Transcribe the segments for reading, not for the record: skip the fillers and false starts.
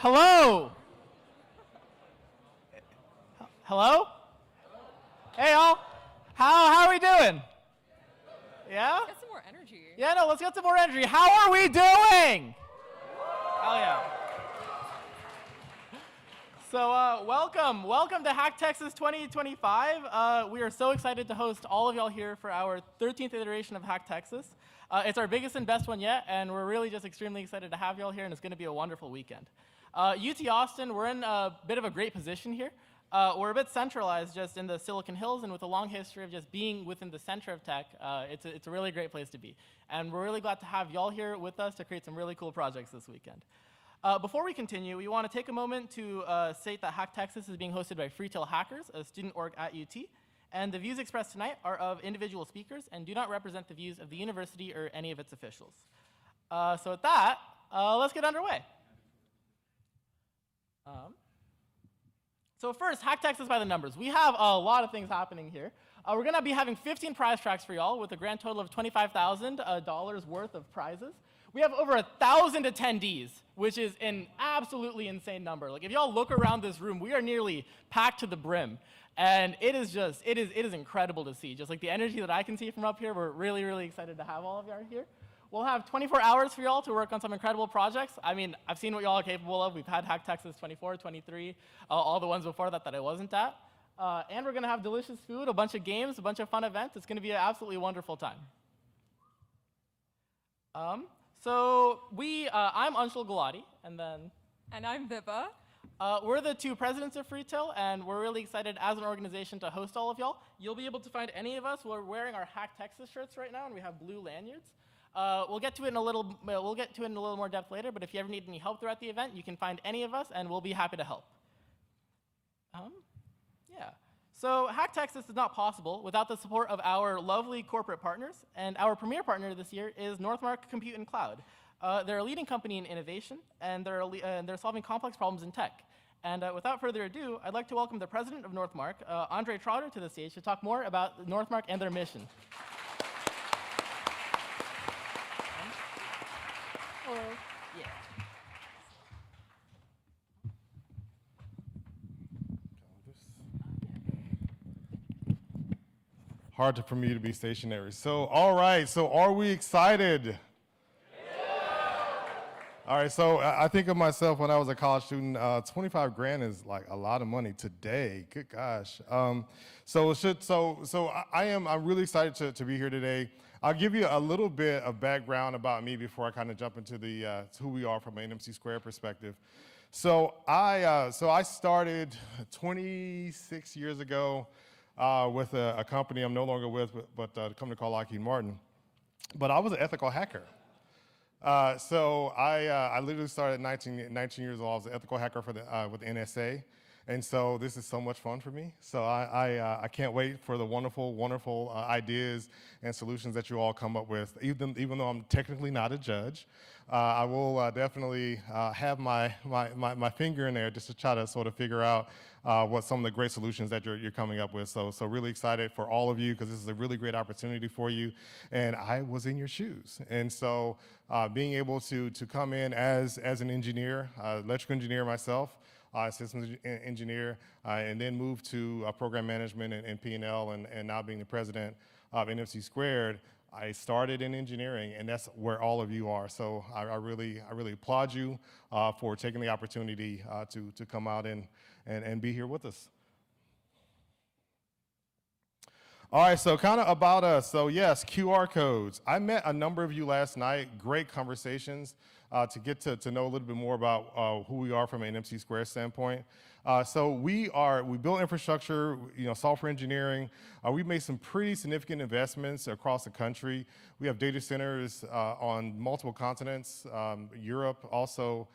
Hello? Hello? Hey, y'all. How are we doing? Yeah? Get some more energy. Yeah, no, let's get some more energy. How are we doing? Hell yeah. So welcome to HackTX 2025. We are so excited to host all of y'all here for our 13th iteration of HackTX. It's our biggest and best one yet, and we're really just extremely excited to have y'all here, and it's going to be a wonderful weekend. UT Austin, we're in a bit of a great position here. We're a bit centralized just in the Silicon Hills, and with a long history of just being within the center of tech, it's a really great place to be. And we're really glad to have y'all here with us to create some really cool projects this weekend. Before we continue, we want to take a moment to state that HackTX is being hosted by Freetail Hackers, a student org at UT, and the views expressed tonight are of individual speakers and do not represent the views of the university or any of its officials. So with that, let's get underway. So first, HackTX by the numbers. We have a lot of things happening here. We're going to be having 15 prize tracks for y'all with a grand total of $25,000 worth of prizes. We have over 1,000 attendees, which is an absolutely insane number. Like, if y'all look around this room, we are nearly packed to the brim. And it is incredible to see. Just like the energy that I can see from up here, we're really, really excited to have all of y'all here. We'll have 24 hours for y'all to work on some incredible projects. I mean, I've seen what y'all are capable of. We've had HackTX 24, 23, all the ones before that I wasn't at. And we're going to have delicious food, a bunch of games, a bunch of fun events. It's going to be an absolutely wonderful time. I'm Anshul Gulati, and then... And I'm Vibha. We're the two presidents of Freetail, and we're really excited as an organization to host all of y'all. You'll be able to find any of us. We're wearing our HackTX shirts right now, and we have blue lanyards. We'll get to it in a little more depth later, but if you ever need any help throughout the event, you can find any of us, and we'll be happy to help. Yeah. So HackTX is not possible without the support of our lovely corporate partners, and our premier partner this year is Northmark Compute and Cloud. They're a leading company in innovation, and they're solving complex problems in tech. And without further ado, I'd like to welcome the president of Northmark, Andre Trotter, to the stage to talk more about Northmark and their mission. Yeah. Hard for me to be stationary. So, all right, so are we excited? Yeah. All right, so I think of myself when I was a college student, 25 grand is like a lot of money today, good gosh. I'm really excited to be here today. I'll give you a little bit of background about me before I kind of jump into the who we are from an NMC Squared perspective. So I started 26 years ago with a company I'm no longer with, but a company called Lockheed Martin. But I was an ethical hacker. So I literally started at 19 years old. I was an ethical hacker with the NSA. And so this is so much fun for me. So I can't wait for the wonderful ideas and solutions that you all come up with. Even though I'm technically not a judge, I will definitely have my finger in there just to try to sort of figure out what some of the great solutions that you're coming up with. So really excited for all of you because this is a really great opportunity for you. And I was in your shoes. And so being able to come in as an engineer, electrical engineer myself, systems engineer, and then move to program management and P&L, and now being the president of NMC Squared. I started in engineering, and that's where all of you are. So I really applaud you for taking the opportunity to come out and be here with us. All right, so kind of about us. So yes, QR codes. I met a number of you last night, great conversations to get to know a little bit more about who we are from an NMC Squared standpoint. So we build infrastructure, software engineering. We've made some pretty significant investments across the country. We have data centers on multiple continents, Europe, also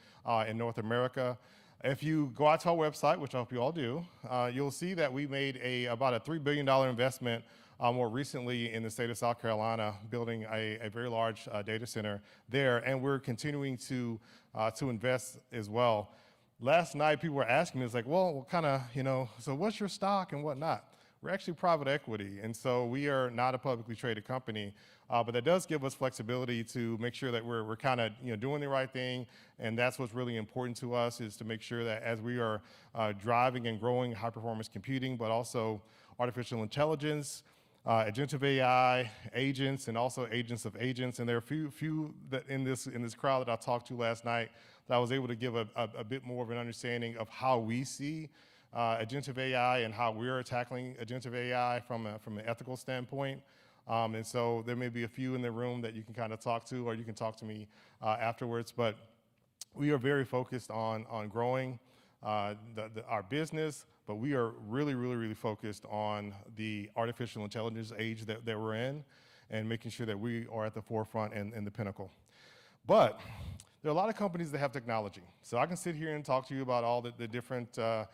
in North America. If you go out to our website, which I hope you all do, you'll see that we made about a $3 billion investment more recently in the state of South Carolina, building a very large data center there, and we're continuing to invest as well. Last night, people were asking me, it's like, well, what kind of, so what's your stock and whatnot? we're actually private equity, and so we are not a publicly traded company, but that does give us flexibility to make sure that we're kind of doing the right thing, and that's what's really important to us, is to make sure that as we are driving and growing high-performance computing, but also artificial intelligence, agentive AI, agents, and also agents of agents, and there are a few that in this crowd that I talked to last night that I was able to give a bit more of an understanding of how we see agentive AI and how we're tackling agentive AI from an ethical standpoint. And so there may be a few in the room that you can kind of talk to, or you can talk to me afterwards. But we are very focused on growing our business, but we are really focused on the artificial intelligence age that we're in, and making sure that we are at the forefront and the pinnacle. But there are a lot of companies that have technology. So I can sit here and talk to you about all the different, the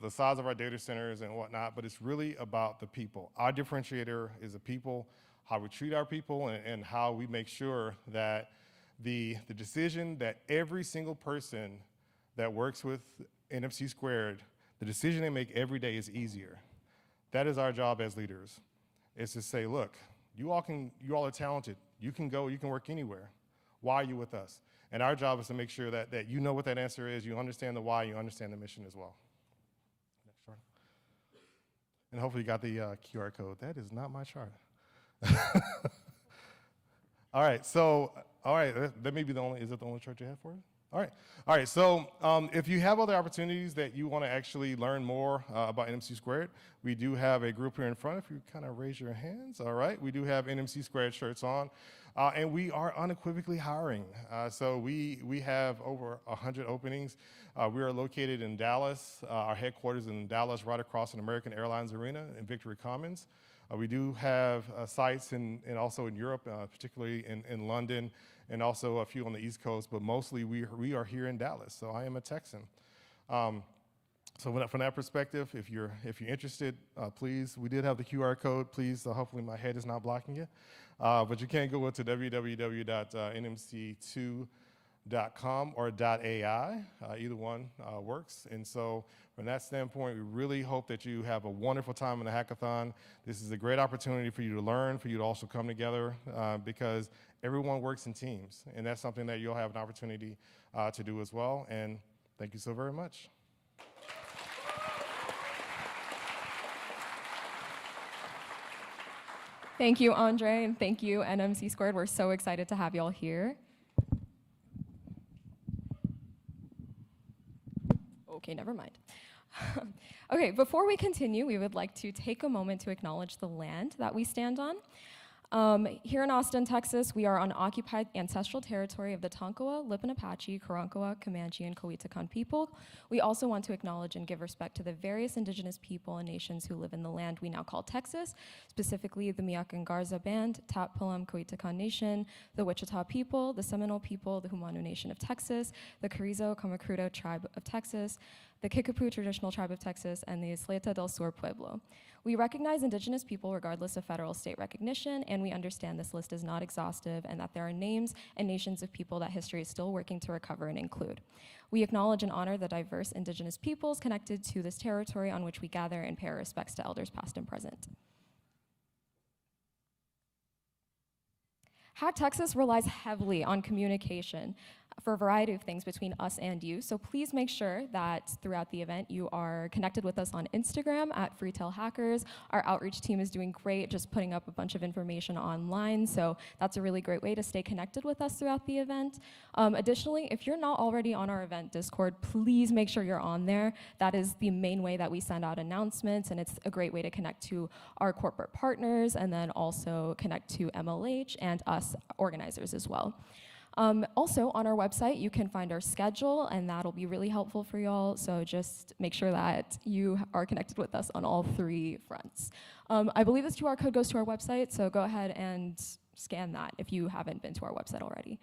size of our data centers and whatnot, but it's really about the people. Our differentiator is the people, how we treat our people, and how we make sure that the decision that every single person that works with NMC Squared, the decision they make every day is easier. That is our job as leaders, is to say, look, you all are talented. You can go, you can work anywhere. Why are you with us? And our job is to make sure that you know what that answer is, you understand the why, you understand the mission as well. Next chart. And hopefully you got the QR code. That is not my chart. All right, so, that may be is that the only chart you have for us? All right, so if you have other opportunities that you want to actually learn more about NMC Squared, we do have a group here in front. If you kind of raise your hands, all right, we do have NMC Squared shirts on, and we are unequivocally hiring. So we have over 100 openings. We are located in Dallas. Our headquarters in Dallas, right across an American Airlines arena in Victory Commons. We do have sites and also in Europe, particularly in London, and also a few on the East Coast, but mostly we are here in Dallas, so I am a Texan. So from that perspective, if you're interested, please, we did have the QR code, please, hopefully my head is not blocking you, but you can go to www.nmc2.com or .ai, either one works, and so from that standpoint, we really hope that you have a wonderful time in the hackathon. This is a great opportunity for you to learn, for you to also come together, because everyone works in teams, and that's something that you'll have an opportunity to do as well, and thank you so very much. Thank you, Andre, and thank you, NMC Squared. We're so excited to have you all here. Okay, never mind. Okay, before we continue, we would like to take a moment to acknowledge the land that we stand on. Here in Austin, Texas, we are on occupied ancestral territory of the Tonkawa, Lipan Apache, Karankawa, Comanche, and Coetecan people. We also want to acknowledge and give respect to the various indigenous people and nations who live in the land we now call Texas, specifically the Miyakan Garza Band, Tatpalam Coetecan Nation, the Wichita people, the Seminole people, the Humanu Nation of Texas, the Carrizo Comecrudo Tribe of Texas, the Kickapoo Traditional Tribe of Texas, and the Isleta del Sur Pueblo. We recognize indigenous people regardless of federal state recognition, and we understand this list is not exhaustive and that there are names and nations of people that history is still working to recover and include. We acknowledge and honor the diverse indigenous peoples connected to this territory on which we gather and pay our respects to elders past and present. HackTX relies heavily on communication for a variety of things between us and you, so please make sure that throughout the event you are connected with us on Instagram at Freetail Hackers. Our outreach team is doing great, just putting up a bunch of information online, so that's a really great way to stay connected with us throughout the event. Additionally, if you're not already on our event Discord, please make sure you're on there. That is the main way that we send out announcements, and it's a great way to connect to our corporate partners and then also connect to MLH and us organizers as well. Also, on our website, you can find our schedule, and that'll be really helpful for y'all, so just make sure that you are connected with us on all three fronts. I believe this QR code goes to our website, so go ahead and scan that if you haven't been to our website already.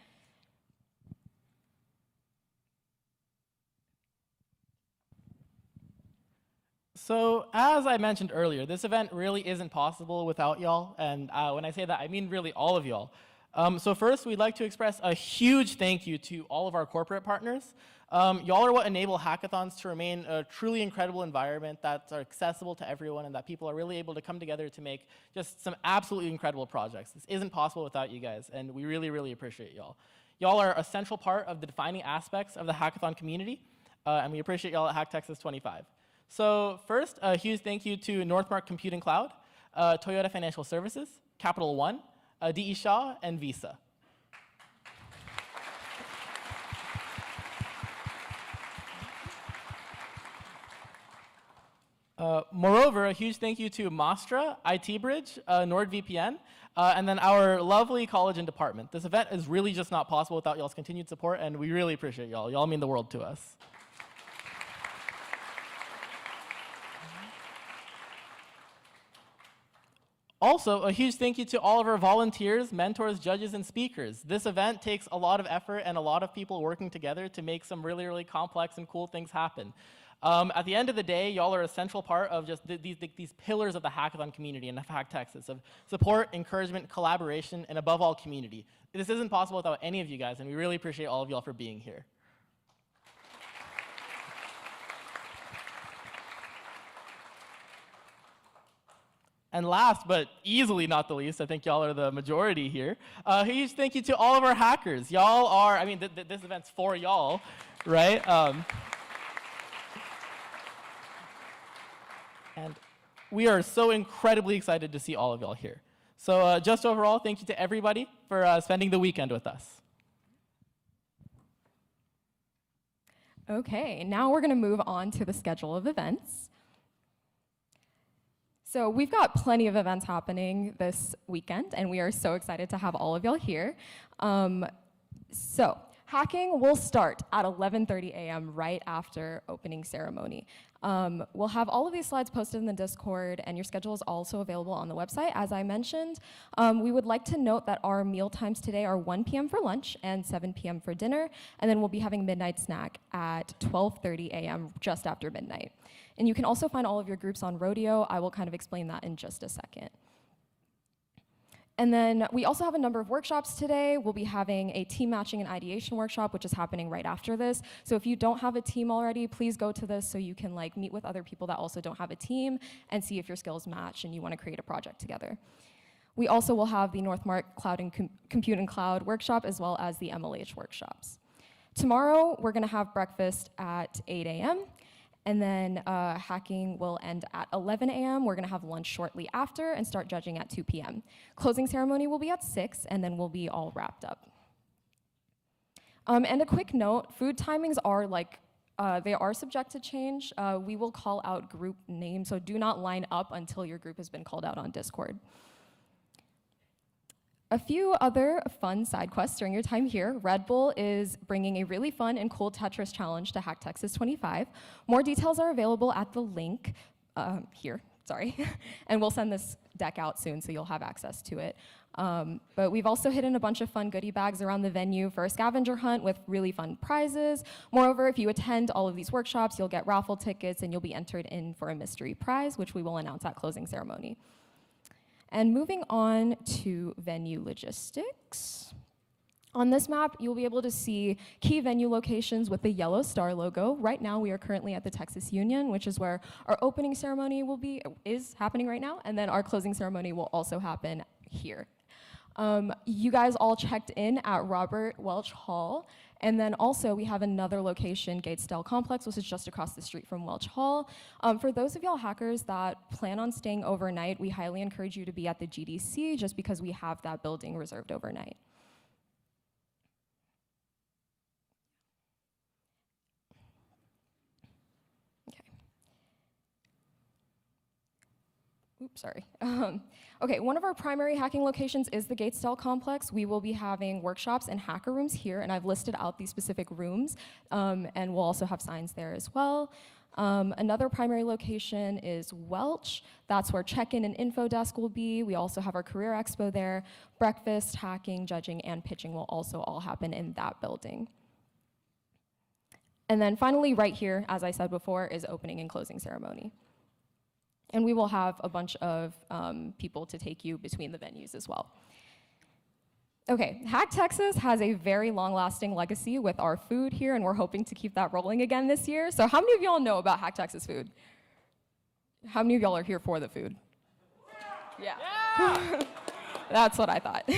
So as I mentioned earlier, this event really isn't possible without y'all, and when I say that, I mean really all of y'all. So first, we'd like to express a huge thank you to all of our corporate partners. Y'all are what enable hackathons to remain a truly incredible environment that's accessible to everyone and that people are really able to come together to make just some absolutely incredible projects. This isn't possible without you guys, and we really, really appreciate y'all. Y'all are a central part of the defining aspects of the hackathon community, and we appreciate y'all at HackTX 25. So first, a huge thank you to Northmark Compute and Cloud, Toyota Financial Services, Capital One, D.E. Shaw, and Visa. Moreover, a huge thank you to Mastra, IT Bridge, NordVPN, and then our lovely college and department. This event is really just not possible without y'all's continued support, and we really appreciate y'all. Y'all mean the world to us. Also, a huge thank you to all of our volunteers, mentors, judges, and speakers. This event takes a lot of effort and a lot of people working together to make some really, really complex and cool things happen. At the end of the day, y'all are a central part of just these pillars of the hackathon community and of HackTexas, of support, encouragement, collaboration, and above all, community. This isn't possible without any of you guys, and we really appreciate all of y'all for being here. And last, but easily not the least, I think y'all are the majority here, a huge thank you to all of our hackers. Y'all are, I mean, this event's for y'all, right? And we are so incredibly excited to see all of y'all here. So just overall, thank you to everybody for spending the weekend with us. Okay, now we're going to move on to the schedule of events. So we've got plenty of events happening this weekend, and we are so excited to have all of y'all here. So hacking will start at 11:30 a.m. right after opening ceremony. We'll have all of these slides posted in the Discord, and your schedule is also available on the website. As I mentioned, we would like to note that our meal times today are 1 p.m. for lunch and 7 p.m. for dinner, and then we'll be having midnight snack at 12:30 a.m. just after midnight. And you can also find all of your groups on Rodeo. I will kind of explain that in just a second. And then we also have a number of workshops today. We'll be having a team matching and ideation workshop, which is happening right after this. So if you don't have a team already, please go to this so you can meet with other people that also don't have a team and see if your skills match and you want to create a project together. We also will have the Northmark Cloud and Compute and Cloud workshop as well as the MLH workshops. Tomorrow, we're going to have breakfast at 8 a.m. And then hacking will end at 11 a.m. We're going to have lunch shortly after and start judging at 2 p.m. Closing ceremony will be at 6, and then we'll be all wrapped up. And a quick note, food timings are they are subject to change. We will call out group names, so do not line up until your group has been called out on Discord. A few other fun side quests during your time here. Red Bull is bringing a really fun and cool Tetris challenge to HackTexas 25. More details are available at the link here, sorry. And we'll send this deck out soon so you'll have access to it. But we've also hidden a bunch of fun goodie bags around the venue for a scavenger hunt with really fun prizes. Moreover, if you attend all of these workshops, you'll get raffle tickets and you'll be entered in for a mystery prize, which we will announce at closing ceremony. And moving on to venue logistics. On this map, you'll be able to see key venue locations with the yellow star logo. Right now, we are currently at the Texas Union, which is where our opening ceremony is happening right now, and then our closing ceremony will also happen here. You guys all checked in at Robert Welch Hall, and then also we have another location, Gatesdale Complex, which is just across the street from Welch Hall. For those of y'all hackers that plan on staying overnight, we highly encourage you to be at the GDC just because we have that building reserved overnight. Oops, sorry. Okay, one of our primary hacking locations is the Gatesdale Complex. We will be having workshops and hacker rooms here, and I've listed out these specific rooms, and we'll also have signs there as well. Another primary location is Welch. That's where check-in and info desk will be. We also have our career expo there. Breakfast, hacking, judging, and pitching will also all happen in that building. And then finally, right here, as I said before, is opening and closing ceremony. And we will have a bunch of people to take you between the venues as well. Okay, Hack Texas has a very long-lasting legacy with our food here, and we're hoping to keep that rolling again this year. So how many of y'all know about Hack Texas food? How many of y'all are here for the food? Yeah. That's what I thought.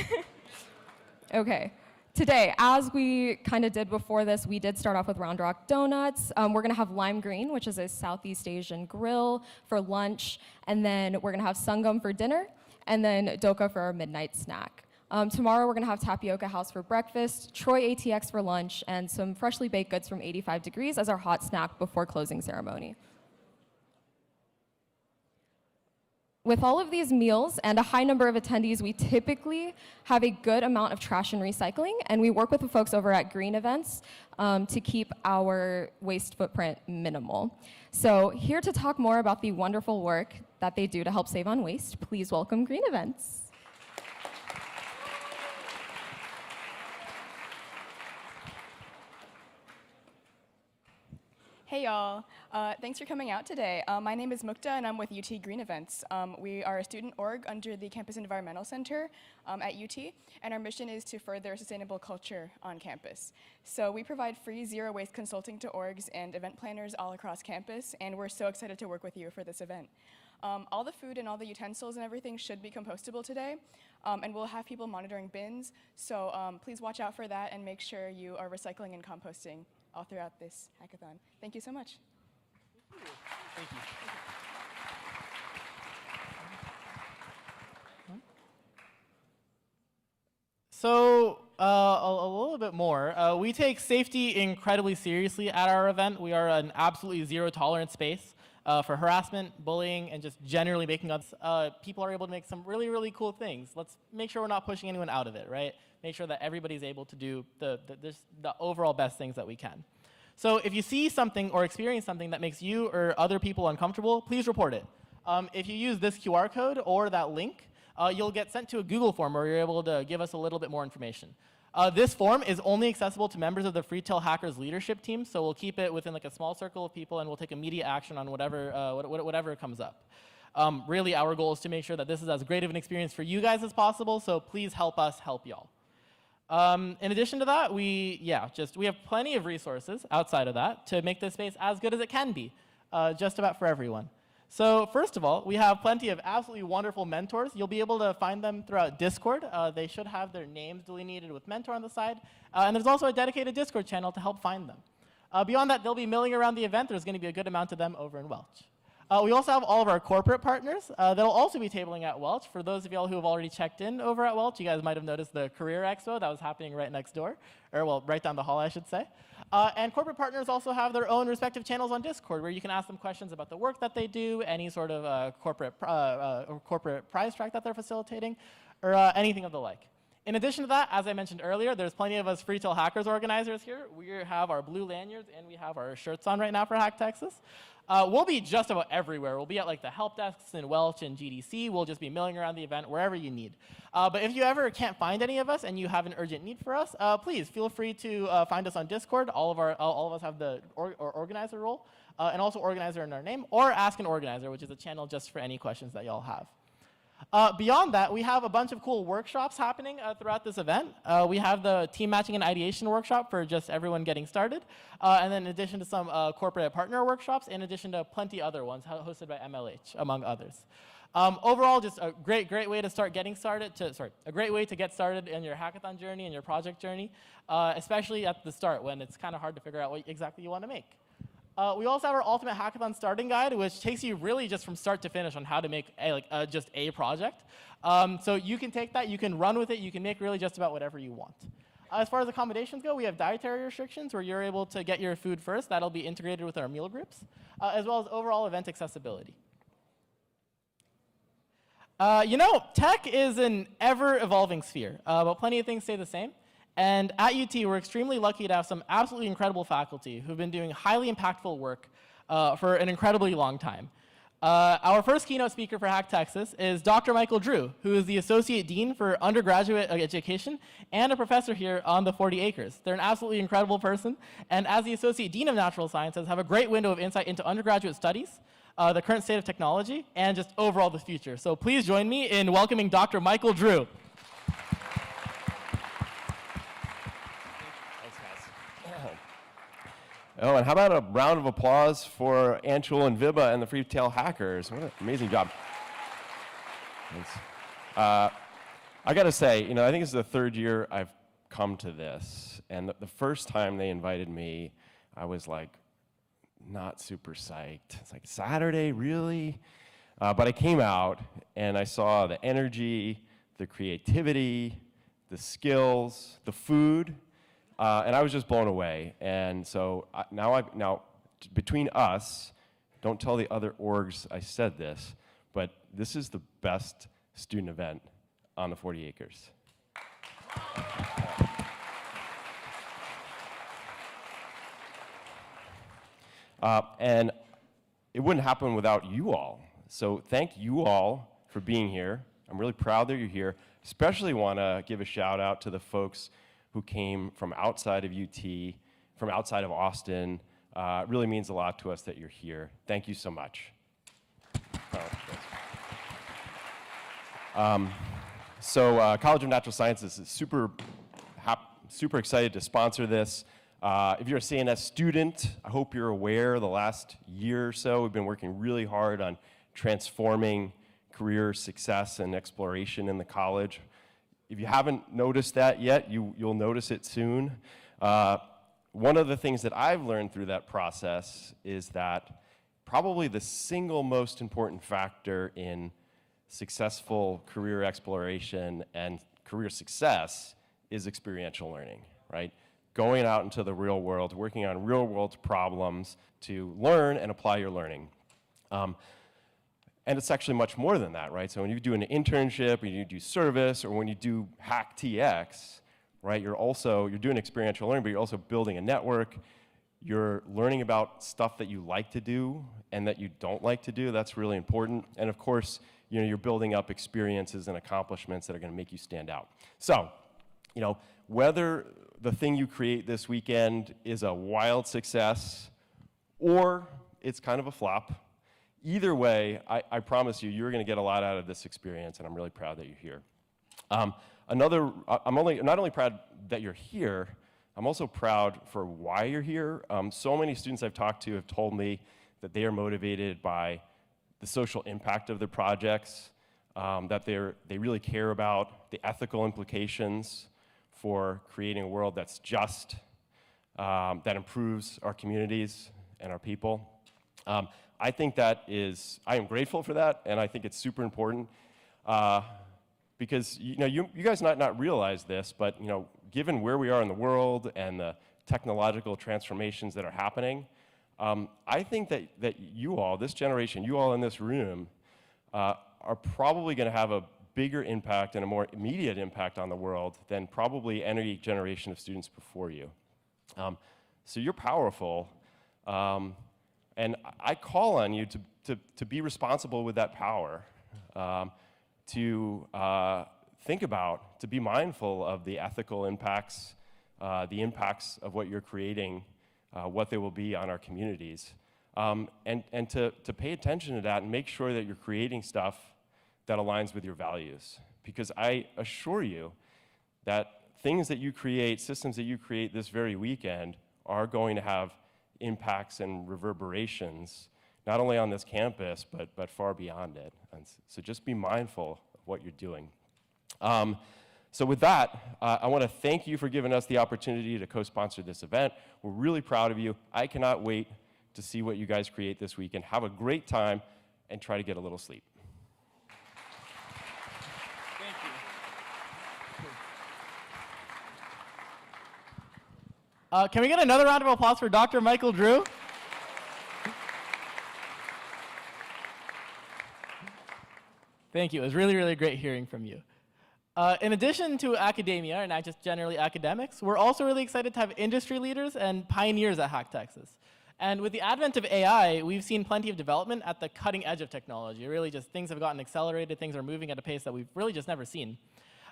Okay. Today, as we kind of did before this, we did start off with Round Rock Donuts. We're going to have Lime Green, which is a Southeast Asian grill for lunch, and then we're going to have Sungam for dinner, and then Doka for our midnight snack. Tomorrow, we're going to have Tapioca House for breakfast, Troy ATX for lunch, and some freshly baked goods from 85 Degrees as our hot snack before closing ceremony. With all of these meals and a high number of attendees, we typically have a good amount of trash and recycling, and we work with the folks over at Green Events to keep our waste footprint minimal. So here to talk more about the wonderful work that they do to help save on waste, please welcome Green Events. Hey y'all, thanks for coming out today. My name is Mukta and I'm with UT Green Events. We are a student org under the Campus Environmental Center at UT, and our mission is to further sustainable culture on campus. So we provide free zero waste consulting to orgs and event planners all across campus, and we're so excited to work with you for this event. All the food and all the utensils and everything should be compostable today, and we'll have people monitoring bins, so please watch out for that and make sure you are recycling and composting all throughout this hackathon. Thank you so much. Thank you. So a little bit more. We take safety incredibly seriously at our event. We are an absolutely zero tolerance space for harassment, bullying, and just generally making us, people are able to make some really, really cool things. Let's make sure we're not pushing anyone out of it, right? Make sure that everybody's able to do the overall best things that we can. So if you see something or experience something that makes you or other people uncomfortable, please report it. If you use this QR code or that link, you'll get sent to a Google form where you're able to give us a little bit more information. This form is only accessible to members of the Freetail Hackers leadership team, so we'll keep it within like a small circle of people, and we'll take immediate action on whatever comes up. Really, our goal is to make sure that this is as great of an experience for you guys as possible, so please help us help y'all. In addition to that, we have plenty of resources outside of that to make this space as good as it can be, just about for everyone. So first of all, we have plenty of absolutely wonderful mentors. You'll be able to find them throughout Discord. They should have their names delineated with mentor on the side. And there's also a dedicated Discord channel to help find them. Beyond that, they'll be milling around the event. There's going to be a good amount of them over in Welch. We also have all of our corporate partners that'll also be tabling at Welch. For those of y'all who have already checked in over at Welch, you guys might have noticed the Career Expo that was happening right next door, or well, right down the hall, I should say. And corporate partners also have their own respective channels on Discord where you can ask them questions about the work that they do, any sort of corporate prize track that they're facilitating, or anything of the like. In addition to that, as I mentioned earlier, there's plenty of us Freetail Hackers organizers here. We have our blue lanyards and we have our shirts on right now for Hack Texas. We'll be just about everywhere. We'll be at like the help desks in Welch and GDC. We'll just be milling around the event wherever you need. But if you ever can't find any of us and you have an urgent need for us, please feel free to find us on Discord. All of us have the organizer role, and also organizer in our name, or ask an organizer, which is a channel just for any questions that y'all have. Beyond that, we have a bunch of cool workshops happening throughout this event. We have the team matching and ideation workshop for just everyone getting started. And then in addition to some corporate partner workshops, in addition to plenty other ones hosted by MLH, among others. Overall, just a great way to start getting started, a great way to get started in your hackathon journey and your project journey, especially at the start when it's kind of hard to figure out what exactly you want to make. We also have our Ultimate Hackathon Starting Guide, which takes you really just from start to finish on how to make just a project. So you can take that, you can run with it, you can make really just about whatever you want. As far as accommodations go, we have dietary restrictions where you're able to get your food first. That'll be integrated with our meal groups, as well as overall event accessibility. Tech is an ever-evolving sphere, but plenty of things stay the same. And at UT, we're extremely lucky to have some absolutely incredible faculty who've been doing highly impactful work for an incredibly long time. Our first keynote speaker for Hack Texas is Dr. Michael Drew, who is the Associate Dean for Undergraduate Education and a professor here on the 40 acres. They're an absolutely incredible person, and as the Associate Dean of Natural Sciences, have a great window of insight into undergraduate studies, the current state of technology, and just overall the future. So please join me in welcoming Dr. Michael Drew. Oh, and how about a round of applause for Anshul and Vibha and the Freetail Hackers? What an amazing job. Thanks. I got to say, I think this is the third year I've come to this, and the first time they invited me, I was like, not super psyched. It's like, Saturday, really? But I came out, and I saw the energy, the creativity, the skills, the food, and I was just blown away. And so now between us, don't tell the other orgs I said this, but this is the best student event on the 40 acres. And it wouldn't happen without you all. So thank you all for being here. I'm really proud that you're here. Especially want to give a shout out to the folks who came from outside of UT, from outside of Austin. It really means a lot to us that you're here. Thank you so much. College of Natural Sciences is super excited to sponsor this. If you're a CNS student, I hope you're aware the last year or so we've been working really hard on transforming career success and exploration in the college. If you haven't noticed that yet, you'll notice it soon. One of the things that I've learned through that process is that probably the single most important factor in successful career exploration and career success is experiential learning, right? Going out into the real world, working on real world problems to learn and apply your learning. And it's actually much more than that, right? So when you do an internship, or you do service, or when you do HackTX, right, you're doing experiential learning, but you're also building a network. You're learning about stuff that you like to do and that you don't like to do. That's really important. And of course, you're building up experiences and accomplishments that are going to make you stand out. So, whether the thing you create this weekend is a wild success or it's kind of a flop, either way, I promise you're going to get a lot out of this experience, and I'm really proud that you're here. I'm not only proud that you're here, I'm also proud for why you're here. So many students I've talked to have told me that they are motivated by the social impact of their projects, that they really care about the ethical implications for creating a world that's just, that improves our communities and our people. I think I am grateful for that, and I think it's super important because you guys might not realize this, but given where we are in the world and the technological transformations that are happening, I think that you all, this generation, you all in this room, are probably going to have a bigger impact and a more immediate impact on the world than probably any generation of students before you. So you're powerful. And I call on you to be responsible with that power, to think about, to be mindful of the ethical impacts, the impacts of what you're creating, what they will be on our communities, and to pay attention to that and make sure that you're creating stuff that aligns with your values. Because I assure you that things that you create, systems that you create this very weekend are going to have impacts and reverberations, not only on this campus, but far beyond it. And so just be mindful of what you're doing. So with that, I want to thank you for giving us the opportunity to co-sponsor this event. We're really proud of you. I cannot wait to see what you guys create this weekend. Have a great time and try to get a little sleep. Thank you. Can we get another round of applause for Dr. Michael Drew? Thank you. It was really, really great hearing from you. In addition to academia, and not just generally academics, we're also really excited to have industry leaders and pioneers at HackTexas. And with the advent of AI, we've seen plenty of development at the cutting edge of technology. Really just things have gotten accelerated, things are moving at a pace that we've really just never seen.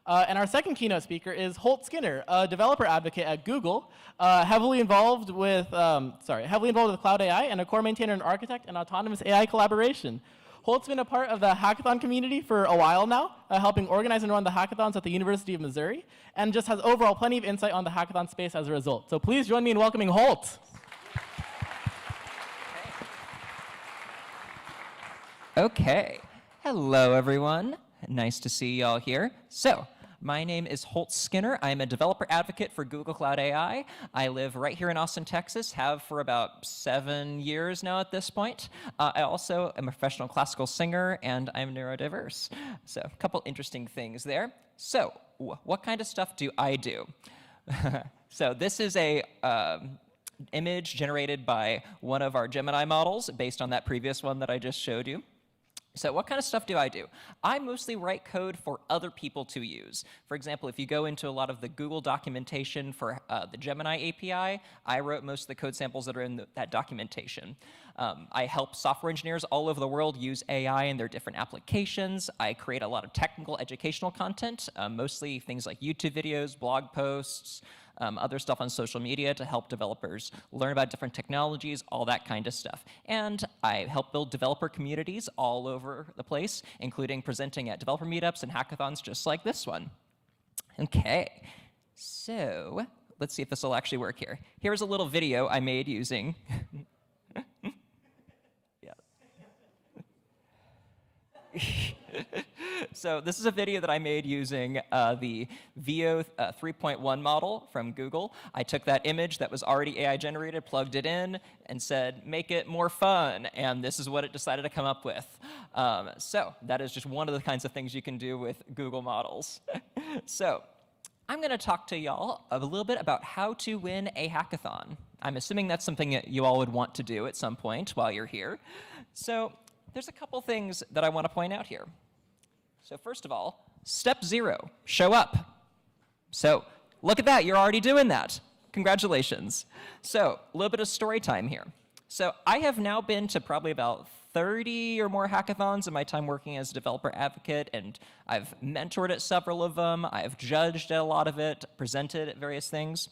And our second keynote speaker is Holt Skinner, a developer advocate at Google, heavily involved with cloud AI and a core maintainer and architect in autonomous AI collaboration. Holt's been a part of the hackathon community for a while now, helping organize and run the hackathons at the University of Missouri, and just has overall plenty of insight on the hackathon space as a result. So please join me in welcoming Holt. Okay. Hello, everyone. Nice to see y'all here. So, my name is Holt Skinner. I'm a developer advocate for Google Cloud AI. I live right here in Austin, Texas, have for about 7 years now at this point. I also am a professional classical singer, and I'm neurodiverse. So, a couple interesting things there. So, what kind of stuff do I do? So, this is a image generated by one of our Gemini models based on that previous one that I just showed you. So what kind of stuff do? I mostly write code for other people to use. For example, if you go into a lot of the Google documentation for the Gemini API, I wrote most of the code samples that are in that documentation. I help software engineers all over the world use AI in their different applications. I create a lot of technical educational content, mostly things like YouTube videos, blog posts, other stuff on social media to help developers learn about different technologies, all that kind of stuff. And I help build developer communities all over the place, including presenting at developer meetups and hackathons just like this one. Okay, so let's see if this will actually work here. Here's a little video I made using So this is a video that I made using the VO 3.1 model from Google. I took that image that was already AI generated, plugged it in, and said, make it more fun. And this is what it decided to come up with. So that is just one of the kinds of things you can do with Google models. So I'm going to talk to y'all a little bit about how to win a hackathon. I'm assuming that's something that you all would want to do at some point while you're here. So there's a couple things that I want to point out here. So first of all, step 0, show up. So look at that, you're already doing that. Congratulations. So a little bit of story time here. So I have now been to probably about 30 or more hackathons in my time working as a developer advocate, and I've mentored at several of them. I've judged at a lot of it, presented at various things.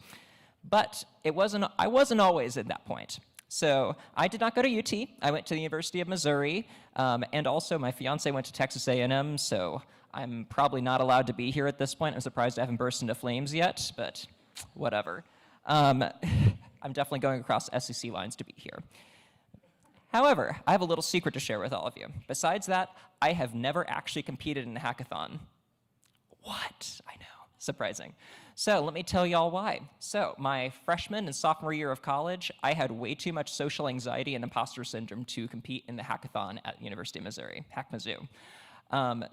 But I wasn't always at that point. So I did not go to UT. I went to the University of Missouri, and also my fiance went to Texas A&M, so I'm probably not allowed to be here at this point. I'm surprised I haven't burst into flames yet, but whatever. I'm definitely going across SEC lines to be here. However, I have a little secret to share with all of you. Besides that, I have never actually competed in a hackathon. What? I know. Surprising. So let me tell y'all why. So my freshman and sophomore year of college, I had way too much social anxiety and imposter syndrome to compete in the hackathon at the University of Missouri, HackMizzou.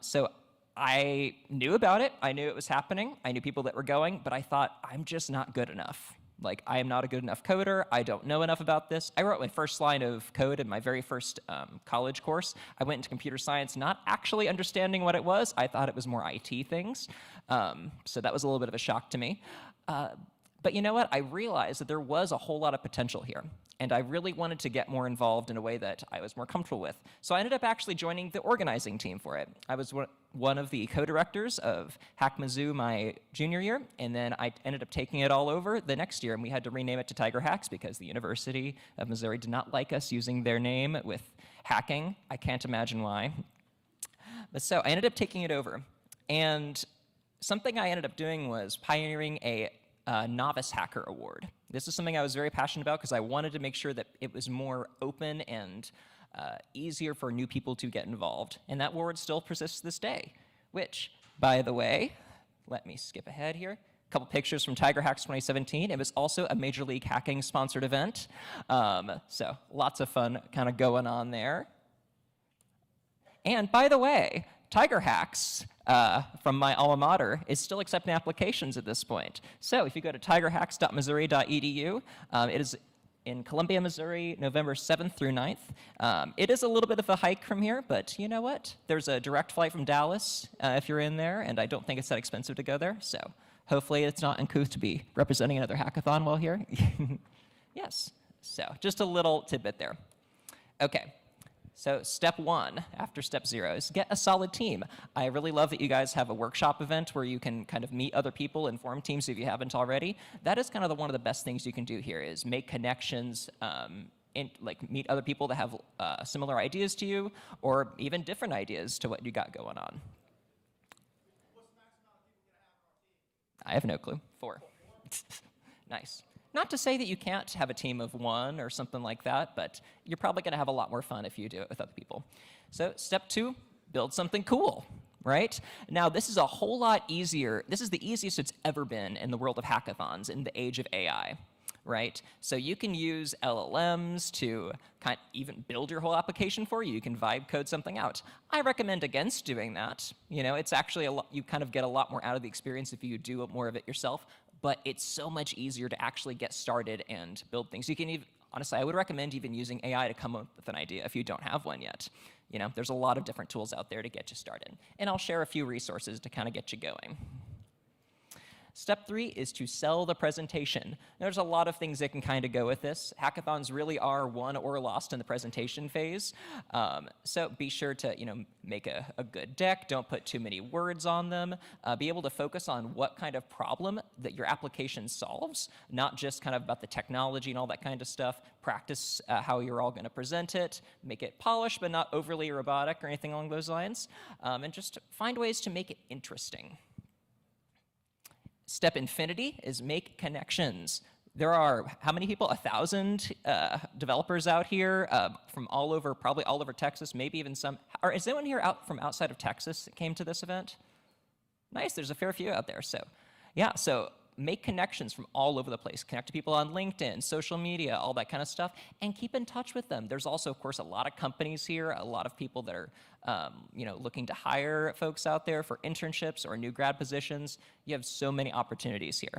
So I knew about it. I knew it was happening. I knew people that were going, but I thought, I'm just not good enough. Like, I am not a good enough coder. I don't know enough about this. I wrote my first line of code in my very first college course. I went into computer science not actually understanding what it was. I thought it was more IT things. So that was a little bit of a shock to me. But you know what? I realized that there was a whole lot of potential here. And I really wanted to get more involved in a way that I was more comfortable with. So I ended up actually joining the organizing team for it. I was one of the co-directors of HackMizzou my junior year, and then I ended up taking it all over the next year, and we had to rename it to Tiger Hacks because the University of Missouri did not like us using their name with hacking. I can't imagine why. But so I ended up taking it over. And something I ended up doing was pioneering a Novice Hacker Award. This is something I was very passionate about because I wanted to make sure that it was more open and easier for new people to get involved. And that award still persists to this day, which, by the way, let me skip ahead here. A couple pictures from Tiger Hacks 2017. It was also a Major League Hacking sponsored event. So lots of fun kind of going on there. And by the way, Tiger Hacks from my alma mater is still accepting applications at this point. So if you go to tigerhacks.missouri.edu, it is in Columbia, Missouri, November 7th through 9th. It is a little bit of a hike from here, but you know what? There's a direct flight from Dallas if you're in there, and I don't think it's that expensive to go there. So hopefully it's not uncouth to be representing another hackathon while here. Yes, so just a little tidbit there. Okay. So step 1 after step 0 is get a solid team. I really love that you guys have a workshop event where you can kind of meet other people and form teams if you haven't already. That is kind of one of the best things you can do here is make connections, meet other people that have similar ideas to you or even different ideas to what you got going on. I have no clue. 4. Nice. Not to say that you can't have a team of 1 or something like that, but you're probably going to have a lot more fun if you do it with other people. So step 2, build something cool, right? Now, this is a whole lot easier. This is the easiest it's ever been in the world of hackathons in the age of AI, right? So you can use LLMs to kind of even build your whole application for you. You can vibe code something out. I recommend against doing that. You know, it's actually you kind of get a lot more out of the experience if you do more of it yourself, but it's so much easier to actually get started and build things. You can even, honestly, I would recommend even using AI to come up with an idea if you don't have one yet. You know, there's a lot of different tools out there to get you started. And I'll share a few resources to kind of get you going. Step 3 is to sell the presentation. There's a lot of things that can kind of go with this. Hackathons really are won or lost in the presentation phase. So be sure to make a good deck. Don't put too many words on them. Be able to focus on what kind of problem that your application solves, not just kind of about the technology and all that kind of stuff. Practice how you're all going to present it. Make it polished but not overly robotic or anything along those lines. And just find ways to make it interesting. Step infinity is make connections. There are, how many people? 1,000 developers out here from all over, probably all over Texas, maybe even some. Is anyone here out from outside of Texas that came to this event? Nice, there's a fair few out there. So yeah, so make connections from all over the place. Connect to people on LinkedIn, social media, all that kind of stuff, and keep in touch with them. There's also, of course, a lot of companies here, a lot of people that are looking to hire folks out there for internships or new grad positions. You have so many opportunities here.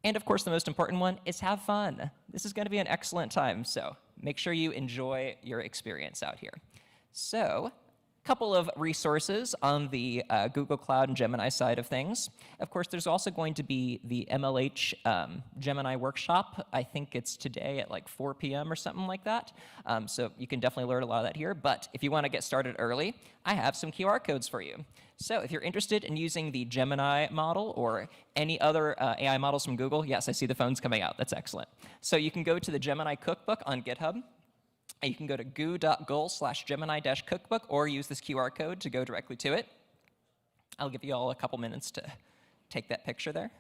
And of course, the most important one is have fun. This is going to be an excellent time, so make sure you enjoy your experience out here. So, couple of resources on the Google Cloud and Gemini side of things. Of course, there's also going to be the MLH Gemini workshop. I think it's today at like 4 p.m. or something like that. So you can definitely learn a lot of that here. But if you want to get started early, I have some QR codes for you. So if you're interested in using the Gemini model or any other AI models from Google, yes, I see the phones coming out. That's excellent. So you can go to the Gemini Cookbook on GitHub. You can go to goo.goal/Gemini-cookbook or use this QR code to go directly to it. I'll give you all a couple minutes to take that picture there.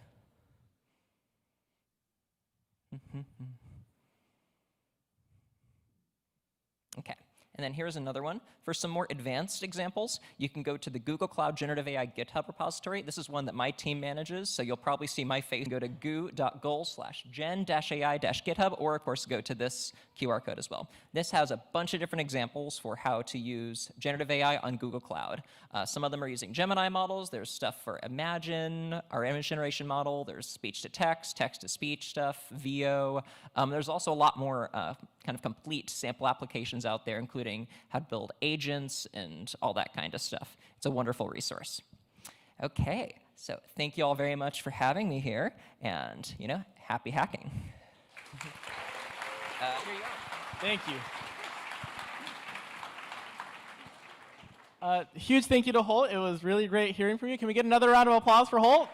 Okay. And then here's another one. For some more advanced examples, you can go to the Google Cloud Generative AI GitHub repository. This is one that my team manages, so you'll probably see my face. Go to goo.goal/gen-ai-github, or of course go to this QR code as well. This has a bunch of different examples for how to use generative AI on Google Cloud. Some of them are using Gemini models. There's stuff for Imagine, our image generation model. There's speech-to-text, text-to-speech stuff, VO. There's also a lot more kind of complete sample applications out there, including how to build agents and all that kind of stuff. It's a wonderful resource. Okay, so thank you all very much for having me here, and happy hacking. Here you go. Thank you. Huge thank you to Holt. It was really great hearing from you. Can we get another round of applause for Holt?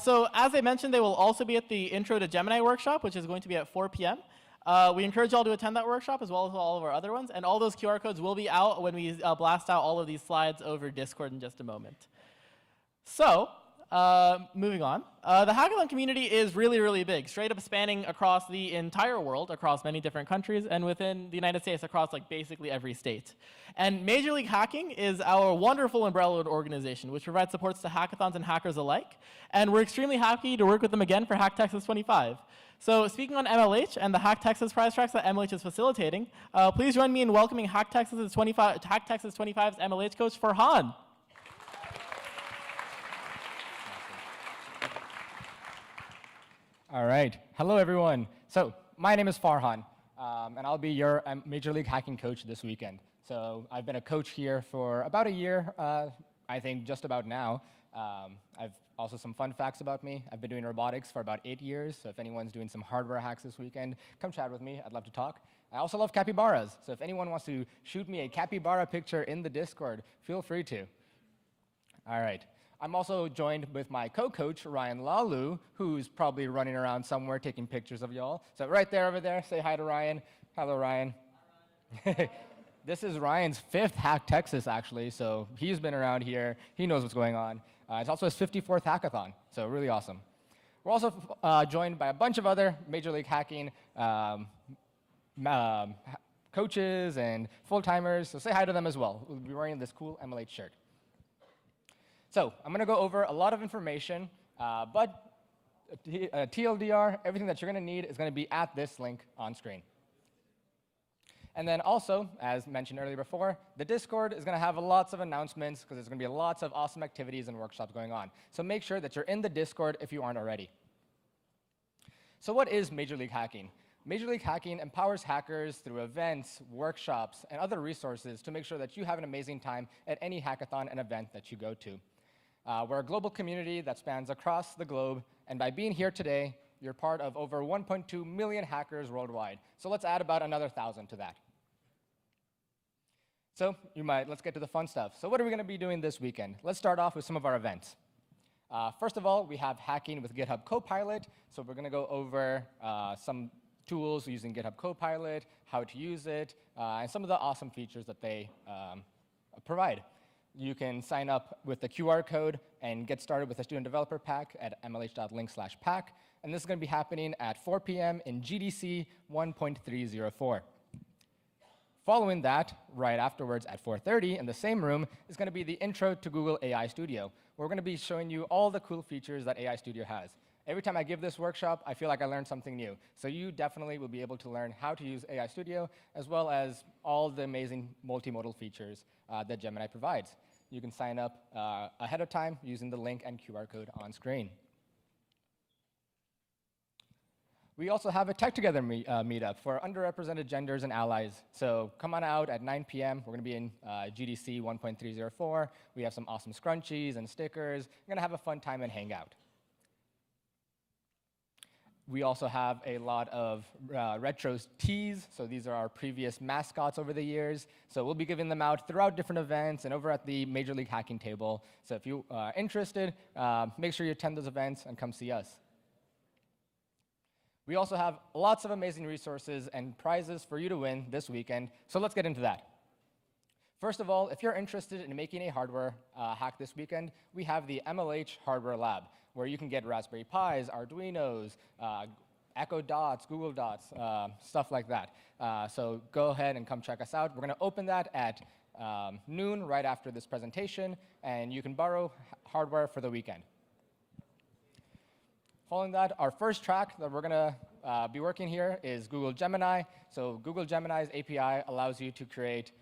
So as I mentioned, they will also be at the Intro to Gemini workshop, which is going to be at 4 p.m. We encourage you all to attend that workshop, as well as all of our other ones. And all those QR codes will be out when we blast out all of these slides over Discord in just a moment. So moving on. The hackathon community is really, really big, straight up spanning across the entire world, across many different countries, and within the United States, across like basically every state. And Major League Hacking is our wonderful umbrella organization, which provides supports to hackathons and hackers alike. And we're extremely happy to work with them again for HackTX 25. So speaking on MLH and the HackTX prize tracks that MLH is facilitating, please join me in welcoming HackTX 25's MLH coach, Farhan. All right. Hello, everyone. So my name is Farhan, and I'll be your Major League Hacking coach this weekend. So I've been a coach here for about a year, I think just about now. I've also some fun facts about me. I've been doing robotics for about 8 years, so if anyone's doing some hardware hacks this weekend, come chat with me. I'd love to talk. I also love capybaras, so if anyone wants to shoot me a capybara picture in the Discord, feel free to. All right. I'm also joined with my co-coach, Ryan Lalu, who's probably running around somewhere taking pictures of y'all. So right there, over there, say hi to Ryan. Hello, Ryan. Hi, Ryan. This is Ryan's 5th HackTX, actually, so he's been around here. He knows what's going on. It's also his 54th hackathon, so really awesome. We're also joined by a bunch of other Major League Hacking coaches and full-timers, so say hi to them as well. We'll be wearing this cool MLH shirt. So I'm going to go over a lot of information, but TLDR, everything that you're going to need is going to be at this link on screen. And then also, as mentioned earlier before, the Discord is going to have lots of announcements because there's going to be lots of awesome activities and workshops going on. So make sure that you're in the Discord if you aren't already. So what is Major League Hacking? Major League Hacking empowers hackers through events, workshops, and other resources to make sure that you have an amazing time at any hackathon and event that you go to. We're a global community that spans across the globe, and by being here today, you're part of over 1.2 million hackers worldwide. So let's add about another 1,000 to that. So let's get to the fun stuff. So what are we going to be doing this weekend? Let's start off with some of our events. First of all, we have Hacking with GitHub Copilot. So we're going to go over some tools using GitHub Copilot, how to use it, and some of the awesome features that they provide. You can sign up with the QR code and get started with a student developer pack at mlh.link/pack. And this is going to be happening at 4 p.m. in GDC 1.304. Following that, right afterwards at 4:30 in the same room, is going to be the Intro to Google AI Studio. We're going to be showing you all the cool features that AI Studio has. Every time I give this workshop, I feel like I learned something new. So you definitely will be able to learn how to use AI Studio, as well as all the amazing multimodal features that Gemini provides. You can sign up ahead of time using the link and QR code on screen. We also have a Tech Together meetup for underrepresented genders and allies. So come on out at 9 p.m. We're going to be in GDC 1.304. We have some awesome scrunchies and stickers. We're going to have a fun time and hang out. We also have a lot of retro tees. So these are our previous mascots over the years. So we'll be giving them out throughout different events and over at the Major League Hacking table. So if you are interested, make sure you attend those events and come see us. We also have lots of amazing resources and prizes for you to win this weekend. So let's get into that. First of all, if you're interested in making a hardware hack this weekend, we have the MLH Hardware Lab, where you can get Raspberry Pis, Arduinos, Echo Dots, Google Dots, stuff like that. So go ahead and come check us out. We're going to open that at noon right after this presentation, and you can borrow hardware for the weekend. Following that, our first track that we're going to be working here is Google Gemini. So Google Gemini's API allows you to create,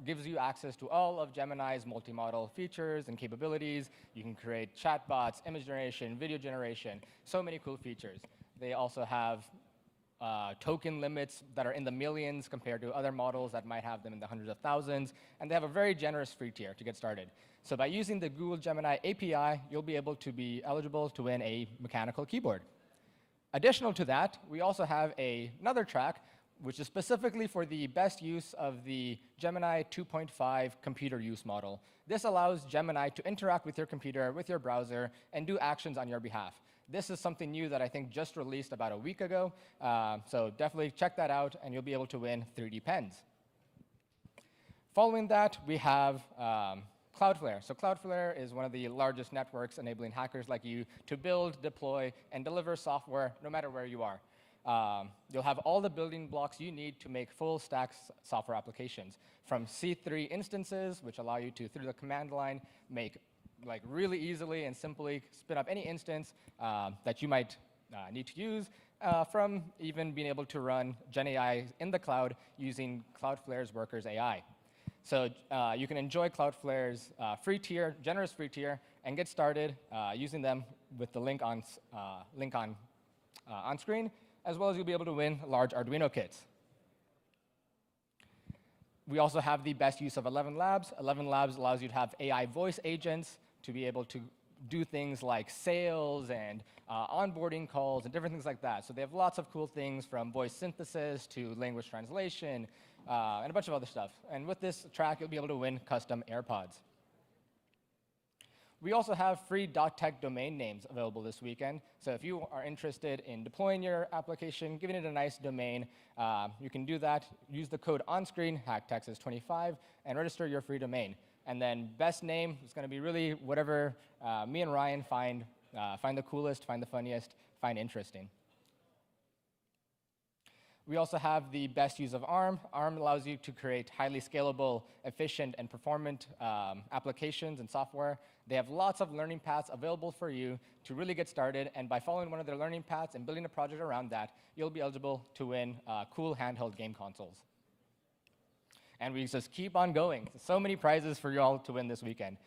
gives you access to all of Gemini's multimodal features and capabilities. You can create chatbots, image generation, video generation, so many cool features. They also have token limits that are in the millions compared to other models that might have them in the hundreds of thousands. And they have a very generous free tier to get started. So by using the Google Gemini API, you'll be able to be eligible to win a mechanical keyboard. Additional to that, we also have another track, which is specifically for the best use of the Gemini 2.5 computer use model. This allows Gemini to interact with your computer, with your browser, and do actions on your behalf. This is something new that I think just released about a week ago. So definitely check that out, and you'll be able to win 3D pens. Following that, we have Cloudflare. So Cloudflare is one of the largest networks enabling hackers like you to build, deploy, and deliver software no matter where you are. You'll have all the building blocks you need to make full stack software applications, from C3 instances, which allow you to, through the command line, make really easily and simply spin up any instance that you might need to use, from even being able to run GenAI in the cloud using Cloudflare's Workers AI. So you can enjoy Cloudflare's free tier, generous free tier, and get started using them with the link on screen, as well as you'll be able to win large Arduino kits. We also have the best use of 11 Labs. 11 Labs allows you to have AI voice agents to be able to do things like sales and onboarding calls and different things like that. So they have lots of cool things, from voice synthesis to language translation, and a bunch of other stuff. And with this track, you'll be able to win custom AirPods. We also have free .tech domain names available this weekend. So if you are interested in deploying your application, giving it a nice domain, you can do that. Use the code on screen, HackTX25, and register your free domain. And then best name is going to be really whatever me and Ryan find Find the coolest, find the funniest, find interesting. We also have the best use of ARM. ARM allows you to create highly scalable, efficient, and performant applications and software. They have lots of learning paths available for you to really get started, and by following one of their learning paths and building a project around that, you'll be eligible to win cool handheld game consoles. And we just keep on going. So many prizes for you all to win this weekend.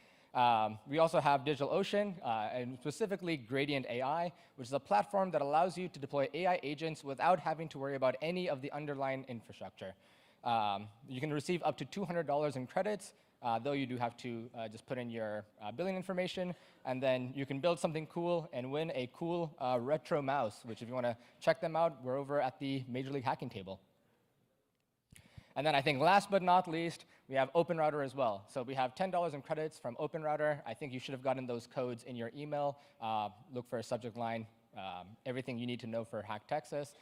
We also have DigitalOcean, and specifically Gradient AI, which is a platform that allows you to deploy AI agents without having to worry about any of the underlying infrastructure. You can receive up to $200 in credits, though you do have to just put in your billing information, and then you can build something cool and win a cool retro mouse, which if you want to check them out, we're over at the Major League Hacking table. And then I think last but not least, we have OpenRouter as well. So we have $10 in credits from OpenRouter. I think you should have gotten those codes in your email. Look for a subject line, everything you need to know for HackTX.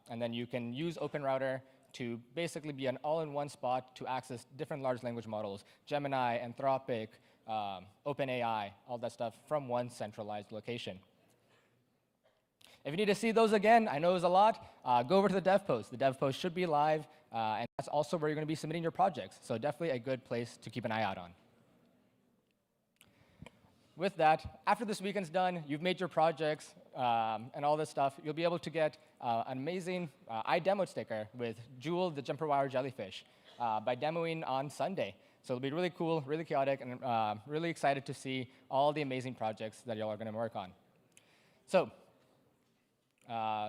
And then you can use OpenRouter to basically be an all-in-one spot to access different large language models, Gemini, Anthropic, OpenAI, all that stuff from one centralized location. If you need to see those again, I know it's a lot, go over to the dev post. The dev post should be live, and that's also where you're going to be submitting your projects. So definitely a good place to keep an eye out on. With that, after this weekend's done, you've made your projects and all this stuff, you'll be able to get an amazing iDemo sticker with Jewel, the jumper wire jellyfish, by demoing on Sunday. So it'll be really cool, really chaotic, and really excited to see all the amazing projects that y'all are going to work on. So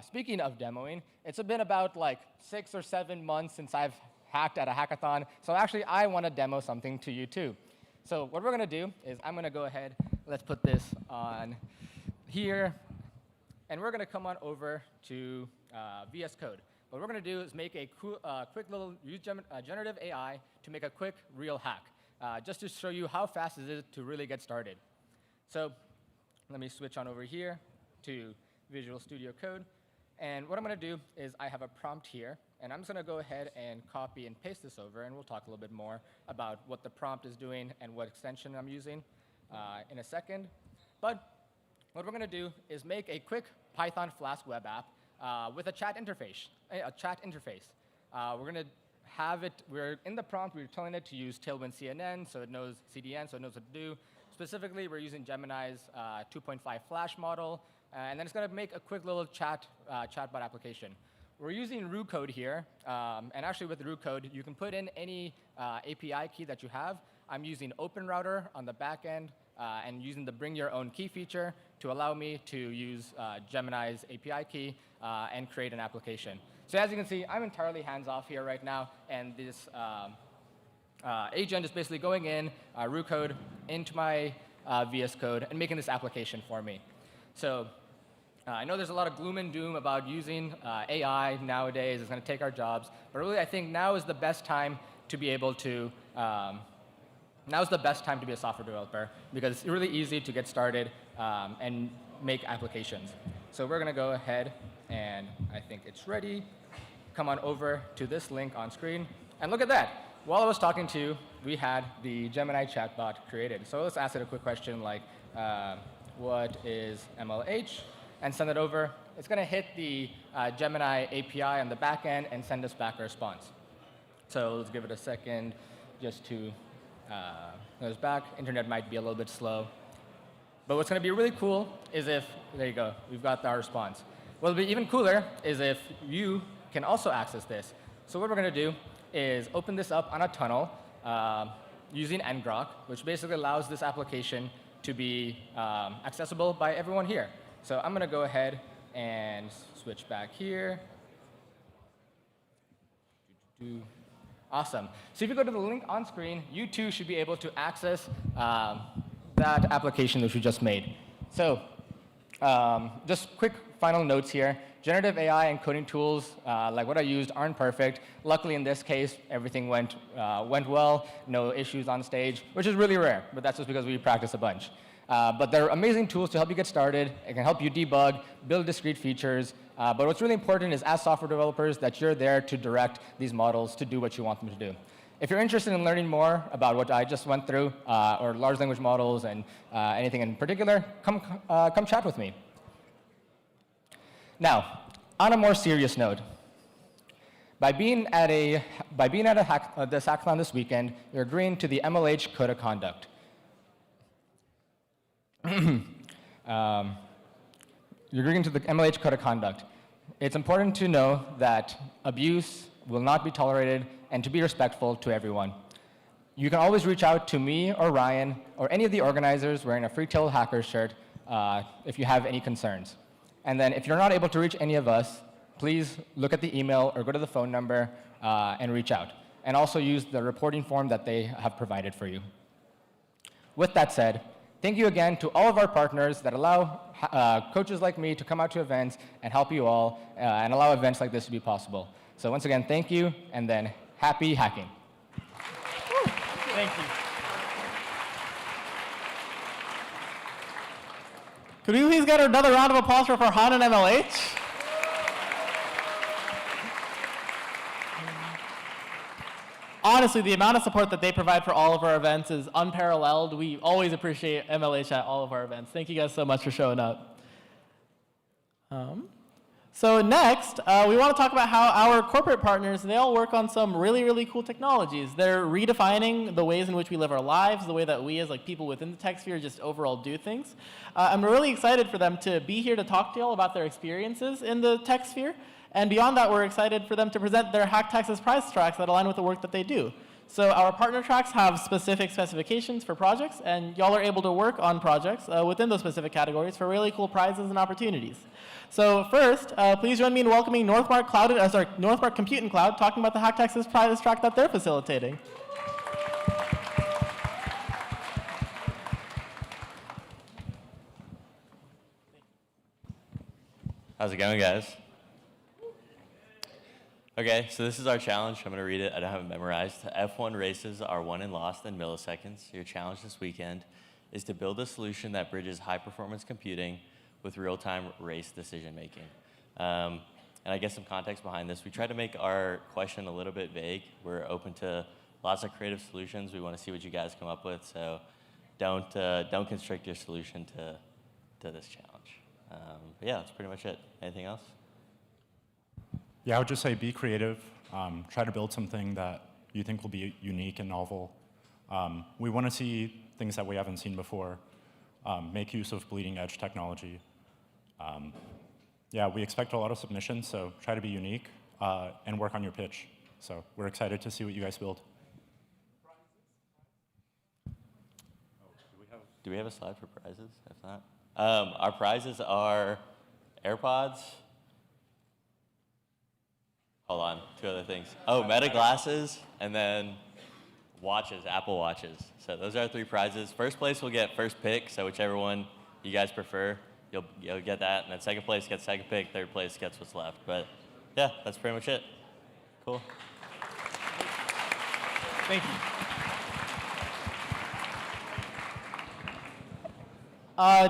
speaking of demoing, it's been about like 6 or 7 months since I've hacked at a hackathon. So actually, I want to demo something to you too. So what we're going to do is I'm going to go ahead. Let's put this on here. And we're going to come on over to VS Code. What we're going to do is make a quick little use generative AI to make a quick real hack, just to show you how fast it is to really get started. So let me switch on over here to Visual Studio Code. And what I'm going to do is I have a prompt here, and I'm just going to go ahead and copy and paste this over, and we'll talk a little bit more about what the prompt is doing and what extension I'm using in a second. But what we're going to do is make a quick Python Flask web app with a chat interface. We're going to have it, in the prompt, we're telling it to use Tailwind CNN, so it knows CDN, so it knows what to do. Specifically, we're using Gemini's 2.5 Flash model, and then it's going to make a quick little chatbot application. We're using root code here, and actually with root code, you can put in any API key that you have. I'm using OpenRouter on the back end, and using the bring your own key feature to allow me to use Gemini's API key and create an application. So as you can see, I'm entirely hands-off here right now, and this agent is basically going in, root code, into my VS Code and making this application for me. So I know there's a lot of gloom and doom about using AI nowadays. It's going to take our jobs. But really, I think now is the best time to be able to now is the best time to be a software developer, because it's really easy to get started and make applications. So we're going to go ahead, and I think it's ready. Come on over to this link on screen. And look at that. While I was talking to you, we had the Gemini chatbot created. So let's ask it a quick question like, what is MLH? And send it over. It's going to hit the Gemini API on the back end and send us back a response. So let's give it a second just to goes back. Internet might be a little bit slow. But what's going to be really cool is if, there you go, we've got our response. What'll be even cooler is if you can also access this. So what we're going to do is open this up on a tunnel using ngrok, which basically allows this application to be accessible by everyone here. So I'm going to go ahead and switch back here. Awesome. So if you go to the link on screen, you too should be able to access that application that we just made. So just quick final notes here. Generative AI and coding tools, like what I used, aren't perfect. Luckily, in this case, everything went well, no issues on stage, which is really rare, but that's just because we practice a bunch. But they're amazing tools to help you get started. It can help you debug, build discrete features. But what's really important is, as software developers, that you're there to direct these models to do what you want them to do. If you're interested in learning more about what I just went through, or large language models and anything in particular, come chat with me. Now, on a more serious note, by being at this hackathon this weekend, you're agreeing to the MLH Code of Conduct. You're agreeing to the MLH Code of Conduct. It's important to know that abuse will not be tolerated and to be respectful to everyone. You can always reach out to me or Ryan or any of the organizers wearing a Free-Tailed Hacker shirt if you have any concerns. And then if you're not able to reach any of us, please look at the email or go to the phone number and reach out. And also use the reporting form that they have provided for you. With that said, thank you again to all of our partners that allow coaches like me to come out to events and help you all and allow events like this to be possible. So once again, thank you, and then happy hacking. Thank you. Could we please get another round of applause for Farhan and MLH? Honestly, the amount of support that they provide for all of our events is unparalleled. We always appreciate MLH at all of our events. Thank you guys so much for showing up. So next, we want to talk about how our corporate partners, they all work on some really, really cool technologies. They're redefining the ways in which we live our lives, the way that we as people within the tech sphere just overall do things. I'm really excited for them to be here to talk to you all about their experiences in the tech sphere. And beyond that, we're excited for them to present their HackTX prize tracks that align with the work that they do. So our partner tracks have specific specifications for projects, and y'all are able to work on projects within those specific categories for really cool prizes and opportunities. So first, please join me in welcoming Northmark Compute and Cloud, talking about the HackTX prize track that they're facilitating. How's it going, guys? Okay, so this is our challenge. I'm going to read it. I don't have it memorized. F1 races are won and lost in milliseconds. Your challenge this weekend is to build a solution that bridges high-performance computing with real-time race decision-making. And I guess some context behind this. We tried to make our question a little bit vague. We're open to lots of creative solutions. We want to see what you guys come up with. So don't constrict your solution to this challenge. But yeah, that's pretty much it. Anything else? Yeah, I would just say be creative. Try to build something that you think will be unique and novel. We want to see things that we haven't seen before. Make use of bleeding edge technology. Yeah, we expect a lot of submissions, so try to be unique and work on your pitch. So we're excited to see what you guys build. Do we have a slide for prizes? If not, our prizes are AirPods. Hold on, two other things. Oh, Meta glasses, and then watches, Apple Watches. So those are our three prizes. First place will get first pick, so whichever one you guys prefer, you'll get that. And then second place gets second pick, third place gets what's left. But yeah, that's pretty much it. Cool. Thank you.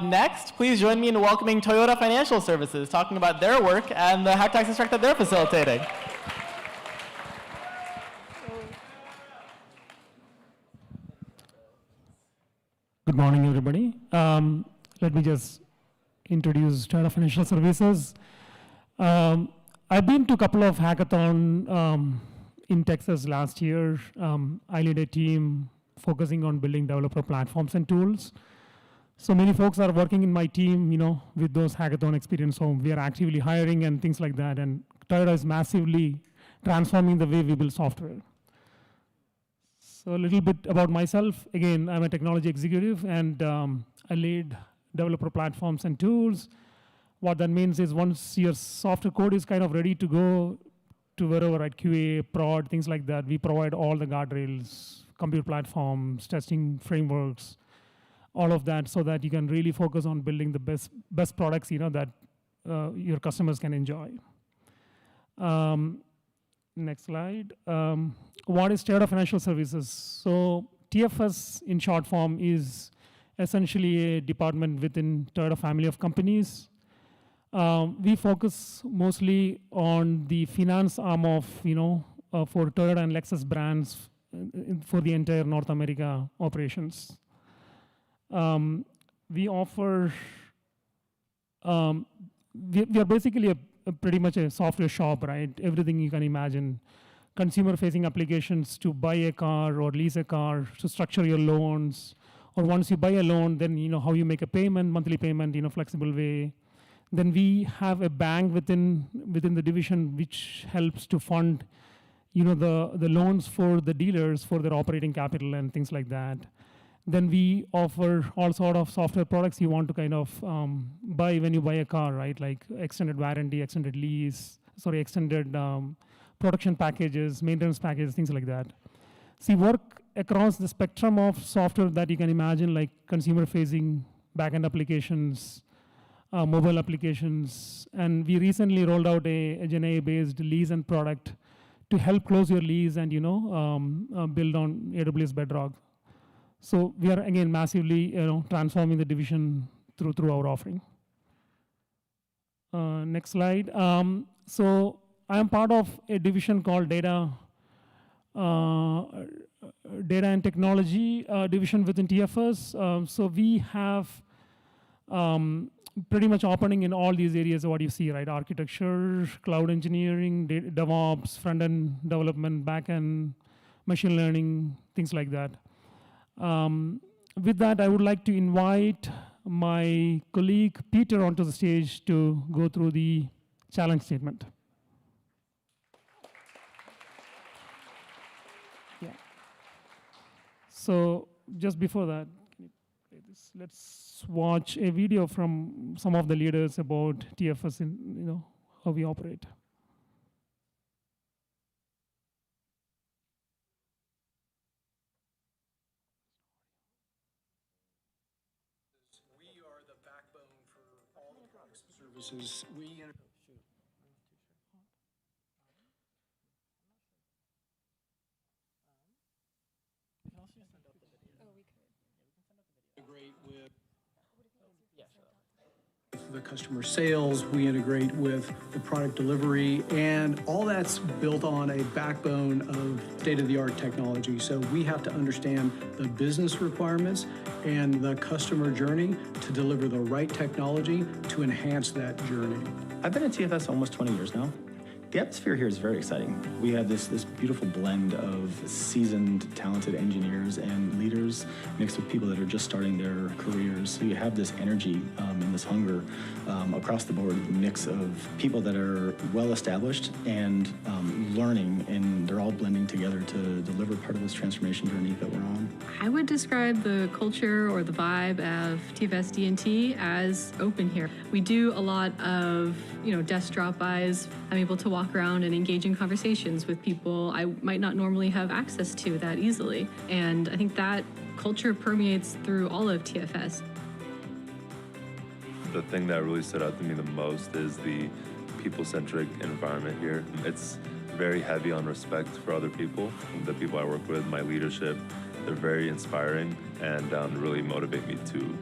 Next, please join me in welcoming Toyota Financial Services, talking about their work and the HackTX track that they're facilitating. Good morning, everybody. Let me just introduce Toyota Financial Services. I've been to a couple of hackathons in Texas last year. I lead a team focusing on building developer platforms and tools. So many folks are working in my team, with those hackathon experience. So we are actively hiring and things like that. And Toyota is massively transforming the way we build software. So a little bit about myself. Again, I'm a technology executive, and I lead developer platforms and tools. What that means is once your software code is kind of ready to go to wherever, right, QA, prod, things like that, we provide all the guardrails, compute platforms, testing frameworks, all of that, so that you can really focus on building the best products, that your customers can enjoy. Next slide. What is Toyota Financial Services? So TFS, in short form, is essentially a department within Toyota family of companies. We focus mostly on the finance arm of, for Toyota and Lexus brands, for the entire North America operations. We offer, we are basically pretty much a software shop, right? Everything you can imagine. Consumer-facing applications to buy a car or lease a car, to structure your loans, or once you buy a loan, then how you make a payment, monthly payment, flexible way. Then we have a bank within the division which helps to fund, the loans for the dealers for their operating capital and things like that. Then we offer all sort of software products you want to kind of buy when you buy a car, right? Like extended warranty, extended lease, extended production packages, maintenance packages, things like that. So we work across the spectrum of software that you can imagine, like consumer-facing backend applications, mobile applications, and we recently rolled out a GenAI-based lease and product to help close your lease and build on AWS Bedrock. So we are again massively transforming the division through our offering. Next slide. So I am part of a division called Data and Technology division within TFS. So we have pretty much operating in all these areas of what you see, right? Architecture, cloud engineering, DevOps, front-end development, back-end, machine learning, things like that. With that, I would like to invite my colleague Peter onto the stage to go through the challenge statement. Yeah. So just before that, let's watch a video from some of the leaders about TFS and how we operate. We are the backbone for all the products and services. Integrate with the customer sales, we integrate with the product delivery, and all that's built on a backbone of state-of-the-art technology. So we have to understand the business requirements and the customer journey to deliver the right technology to enhance that journey. I've been at TFS almost 20 years now. The atmosphere here is very exciting. We have this beautiful blend of seasoned, talented engineers and leaders mixed with people that are just starting their careers. So you have this energy and this hunger across the board, a mix of people that are well established and learning, and they're all blending together to deliver part of this transformation journey that we're on. I would describe the culture or the vibe of TFS D&T as open here. We do a lot of, desk drop-bys. I'm able to walk around and engage in conversations with people I might not normally have access to that easily. And I think that culture permeates through all of TFS. The thing that really stood out to me the most is the people-centric environment here. It's very heavy on respect for other people. The people I work with, my leadership, they're very inspiring and really motivate me to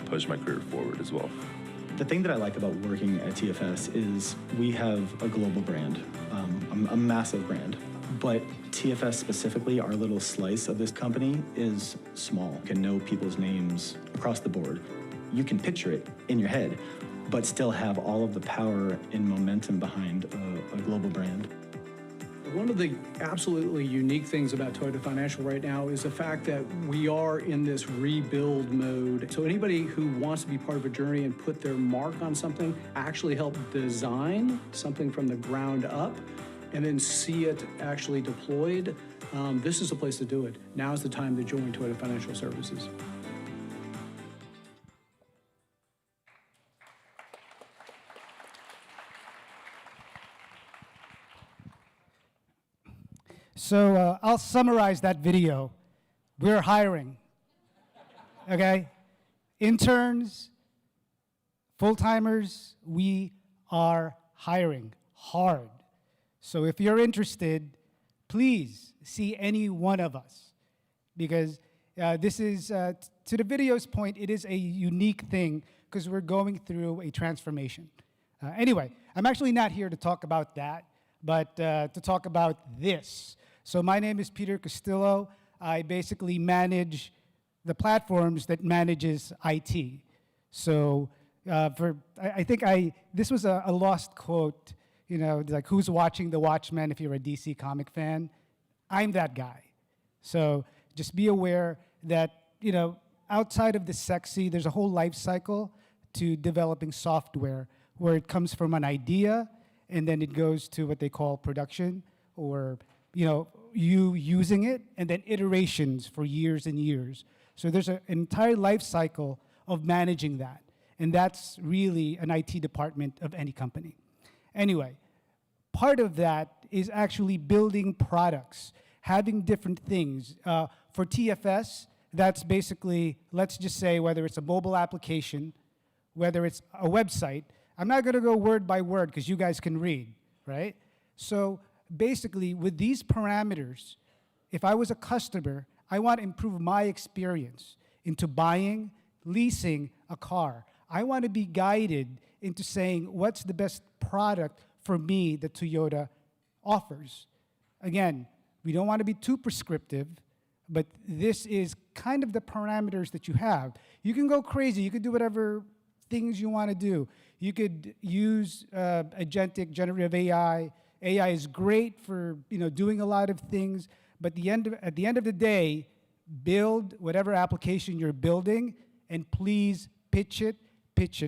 push my career forward as well. The thing that I like about working at TFS is we have a global brand, a massive brand. But TFS specifically, our little slice of this company is small. You can know people's names across the board. You can picture it in your head, but still have all of the power and momentum behind a global brand. One of the absolutely unique things about Toyota Financial right now is the fact that we are in this rebuild mode. So anybody who wants to be part of a journey and put their mark on something, actually help design something from the ground up, and then see it actually deployed, this is the place to do it. Now is the time to join Toyota Financial Services. So I'll summarize that video. We're hiring, okay? Interns, full-timers, we are hiring hard. So if you're interested, please see any one of us, because this is, to the video's point, it is a unique thing because we're going through a transformation. Anyway, I'm actually not here to talk about that, but to talk about this. So my name is Peter Castillo. I basically manage the platforms that manages IT. So this was a lost quote, you know, like who's watching The Watchmen if you're a DC comic fan? I'm that guy. So just be aware that, you know, outside of the sexy, there's a whole life cycle to developing software where it comes from an idea and then it goes to what they call production, or, you know, you using it and then iterations for years and years. So there's an entire life cycle of managing that. And that's really an IT department of any company. Anyway, part of that is actually building products, having different things. For TFS, that's basically, let's just say, whether it's a mobile application, whether it's a website. I'm not going to go word by word because you guys can read, right? So basically, with these parameters, if I was a customer, I want to improve my experience into buying, leasing a car. I want to be guided into saying, what's the best product for me that Toyota offers? Again, we don't want to be too prescriptive, but this is kind of the parameters that you have. You can go crazy. You could do whatever things you want to do. You could use agentic generative AI. AI is great for, you know, doing a lot of things, but at the end of the day, build whatever application you're building, and please pitch it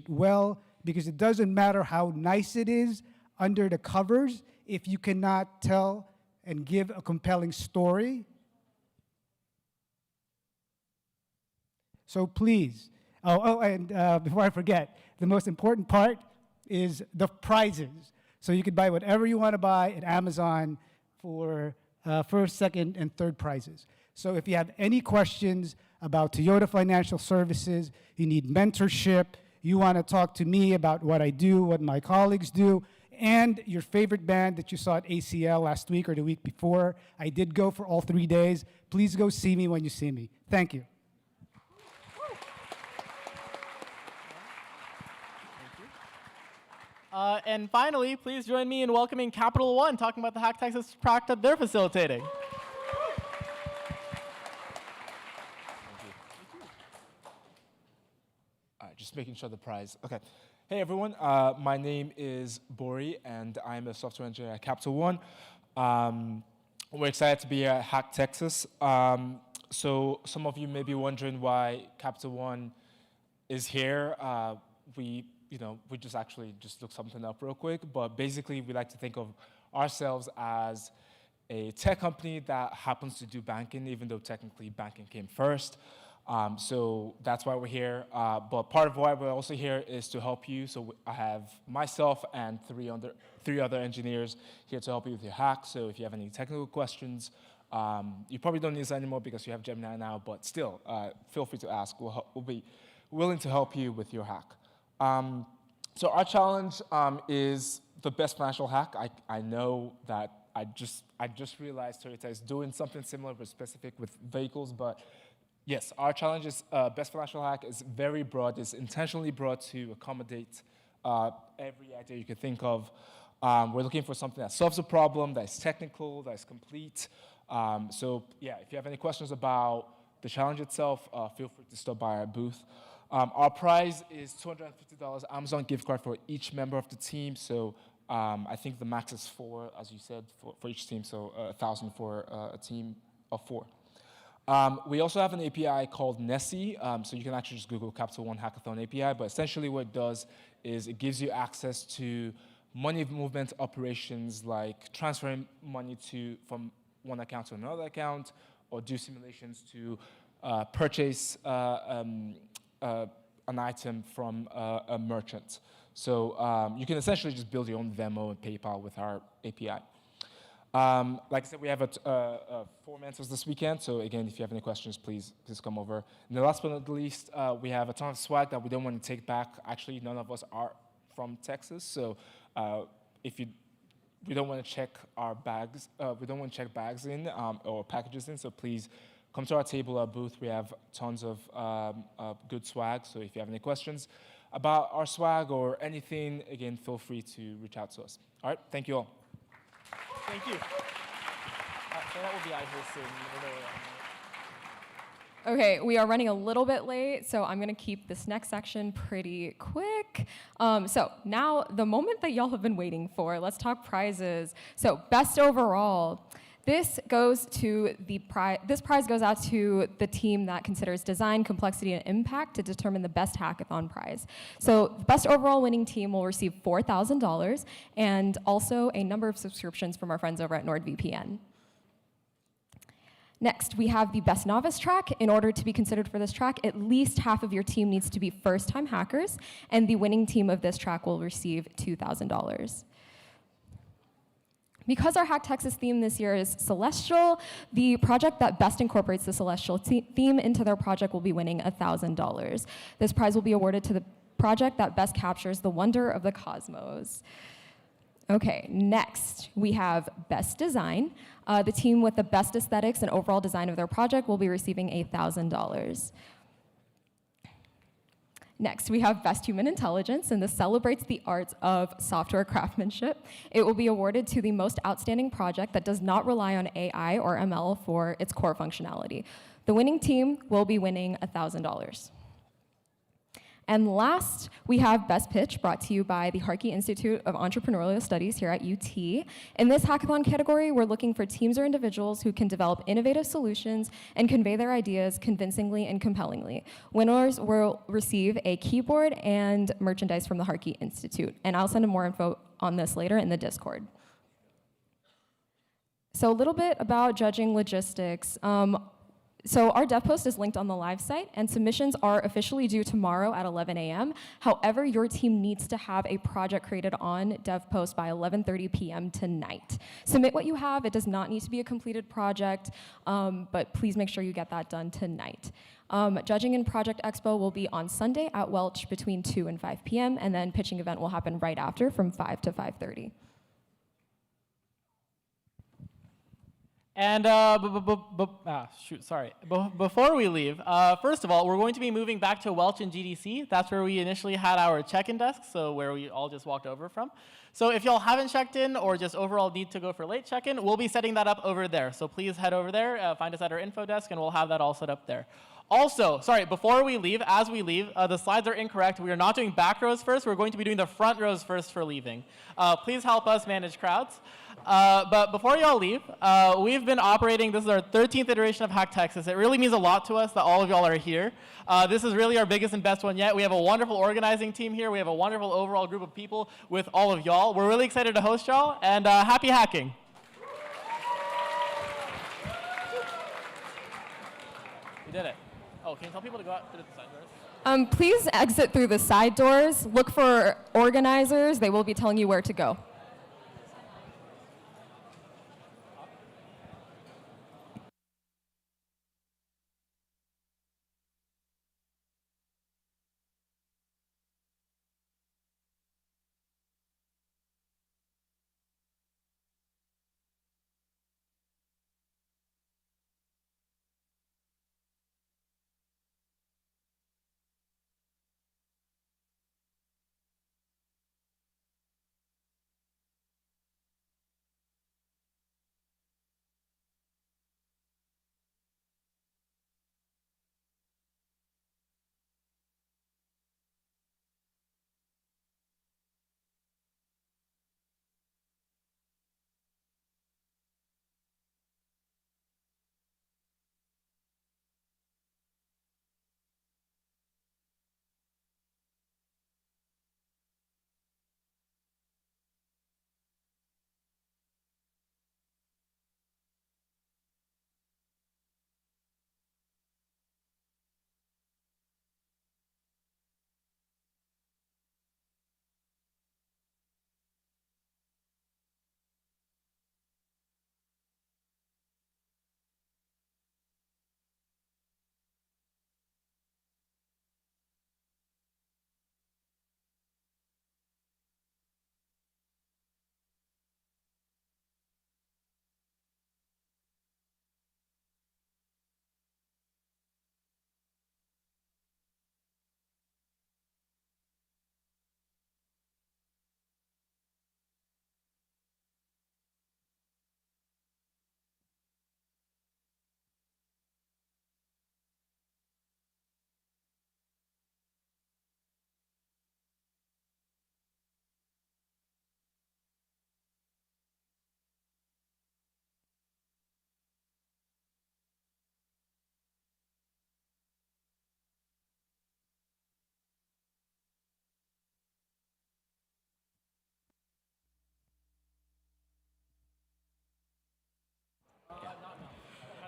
well, because it doesn't matter how nice it is under the covers if you cannot tell and give a compelling story. So please, and before I forget, the most important part is the prizes. So you could buy whatever you want to buy at Amazon for first, second, and third prizes. So if you have any questions about Toyota Financial Services, you need mentorship, you want to talk to me about what I do, what my colleagues do, and your favorite band that you saw at ACL last week or the week before, I did go for all 3 days. Please go see me when you see me. Thank you. And finally, please join me in welcoming Capital One, talking about the Hack Texas track that they're facilitating. Just making sure the prize. Okay. Hey, everyone. My name is Bori, and I'm a software engineer at Capital One. We're excited to be here at Hack Texas. So some of you may be wondering why Capital One is here. We just actually looked something up real quick. But basically, we like to think of ourselves as a tech company that happens to do banking, even though technically banking came first. So that's why we're here. But part of why we're also here is to help you. So I have myself and three other engineers here to help you with your hack. So if you have any technical questions, you probably don't need this anymore because you have Gemini now, but still, feel free to ask. We'll be willing to help you with your hack. So our challenge is the best financial hack. I know that I just realized Toyota is doing something similar but specific with vehicles, but yes, our challenge is best financial hack is very broad. It's intentionally broad to accommodate every idea you could think of. We're looking for something that solves a problem, that is technical, that is complete. So yeah, if you have any questions about the challenge itself, feel free to stop by our booth. Our prize is $250 Amazon gift card for each member of the team. So I think the max is 4, as you said, for each team. So 1,000 for a team of 4. We also have an API called Nessie, so you can actually just Google Capital One Hackathon API, but essentially what it does is it gives you access to money movement operations like transferring money from one account to another account, or do simulations to purchase an item from a merchant. So you can essentially just build your own Venmo and PayPal with our API. Like I said, we have 4 mentors this weekend. So again, if you have any questions, please come over. And the last but not least, we have a ton of swag that we don't want to take back. Actually, none of us are from Texas. So we don't want to check our bags. We don't want to check bags in or packages in. So please come to our table, our booth. We have tons of good swag. So if you have any questions about our swag or anything, again, feel free to reach out to us. All right, thank you all. Thank you. that will be out here soon. Okay, we are running a little bit late, so I'm gonna keep this next section pretty quick. So now, the moment that y'all have been waiting for, let's talk prizes. So best overall. This goes to this prize goes out to the team that considers design, complexity, and impact to determine the best hackathon prize. So the best overall winning team will receive $4,000 and also a number of subscriptions from our friends over at NordVPN. Next, we have the best novice track. In order to be considered for this track, at least half of your team needs to be first-time hackers, and the winning team of this track will receive $2,000. Because our HackTexas theme this year is Celestial, the project that best incorporates the Celestial theme into their project will be winning $1,000. This prize will be awarded to the project that best captures the wonder of the cosmos. Okay, next we have Best Design. The team with the best aesthetics and overall design of their project will be receiving $1,000. Next, we have Best Human Intelligence, and this celebrates the arts of software craftsmanship. It will be awarded to the most outstanding project that does not rely on AI or ML for its core functionality. The winning team will be winning $1,000. And last, we have Best Pitch, brought to you by the Harkey Institute of Entrepreneurial Studies here at UT. In this hackathon category, we're looking for teams or individuals who can develop innovative solutions and convey their ideas convincingly and compellingly. Winners will receive a keyboard and merchandise from the Harkey Institute. And I'll send more info on this later in the Discord. So a little bit about judging logistics. So our dev post is linked on the live site, and submissions are officially due tomorrow at 11 a.m. However, your team needs to have a project created on dev post by 11:30 p.m. tonight. Submit what you have. It does not need to be a completed project, but please make sure you get that done tonight. Judging in Project Expo will be on Sunday at Welch between 2 and 5 p.m., and then pitching event will happen right after from 5 to 5:30. And before we leave, first of all, we're going to be moving back to Welch and GDC. That's where we initially had our check-in desk, so where we all just walked over from. So if y'all haven't checked in or just overall need to go for late check-in, we'll be setting that up over there. So please head over there, find us at our info desk, and we'll have that all set up there. Also, sorry, before we leave, as we leave, the slides are incorrect. We are not doing back rows first. We're going to be doing the front rows first for leaving. Please help us manage crowds. But before y'all leave, we've been operating, this is our 13th iteration of HackTexas. It really means a lot to us that all of y'all are here. This is really our biggest and best one yet. We have a wonderful organizing team here. We have a wonderful overall group of people with all of y'all. We're really excited to host y'all, and happy hacking. We did it. Oh, can you tell people to go out through the side doors? Please exit through the side doors. Look for organizers. They will be telling you where to go.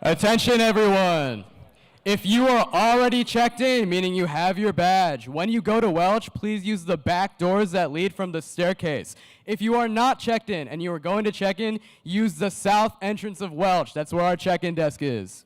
Attention everyone. If you are already checked in, meaning you have your badge, when you go to Welch, please use the back doors that lead from the staircase. If you are not checked in and you are going to check in, use the south entrance of Welch. That's where our check-in desk is.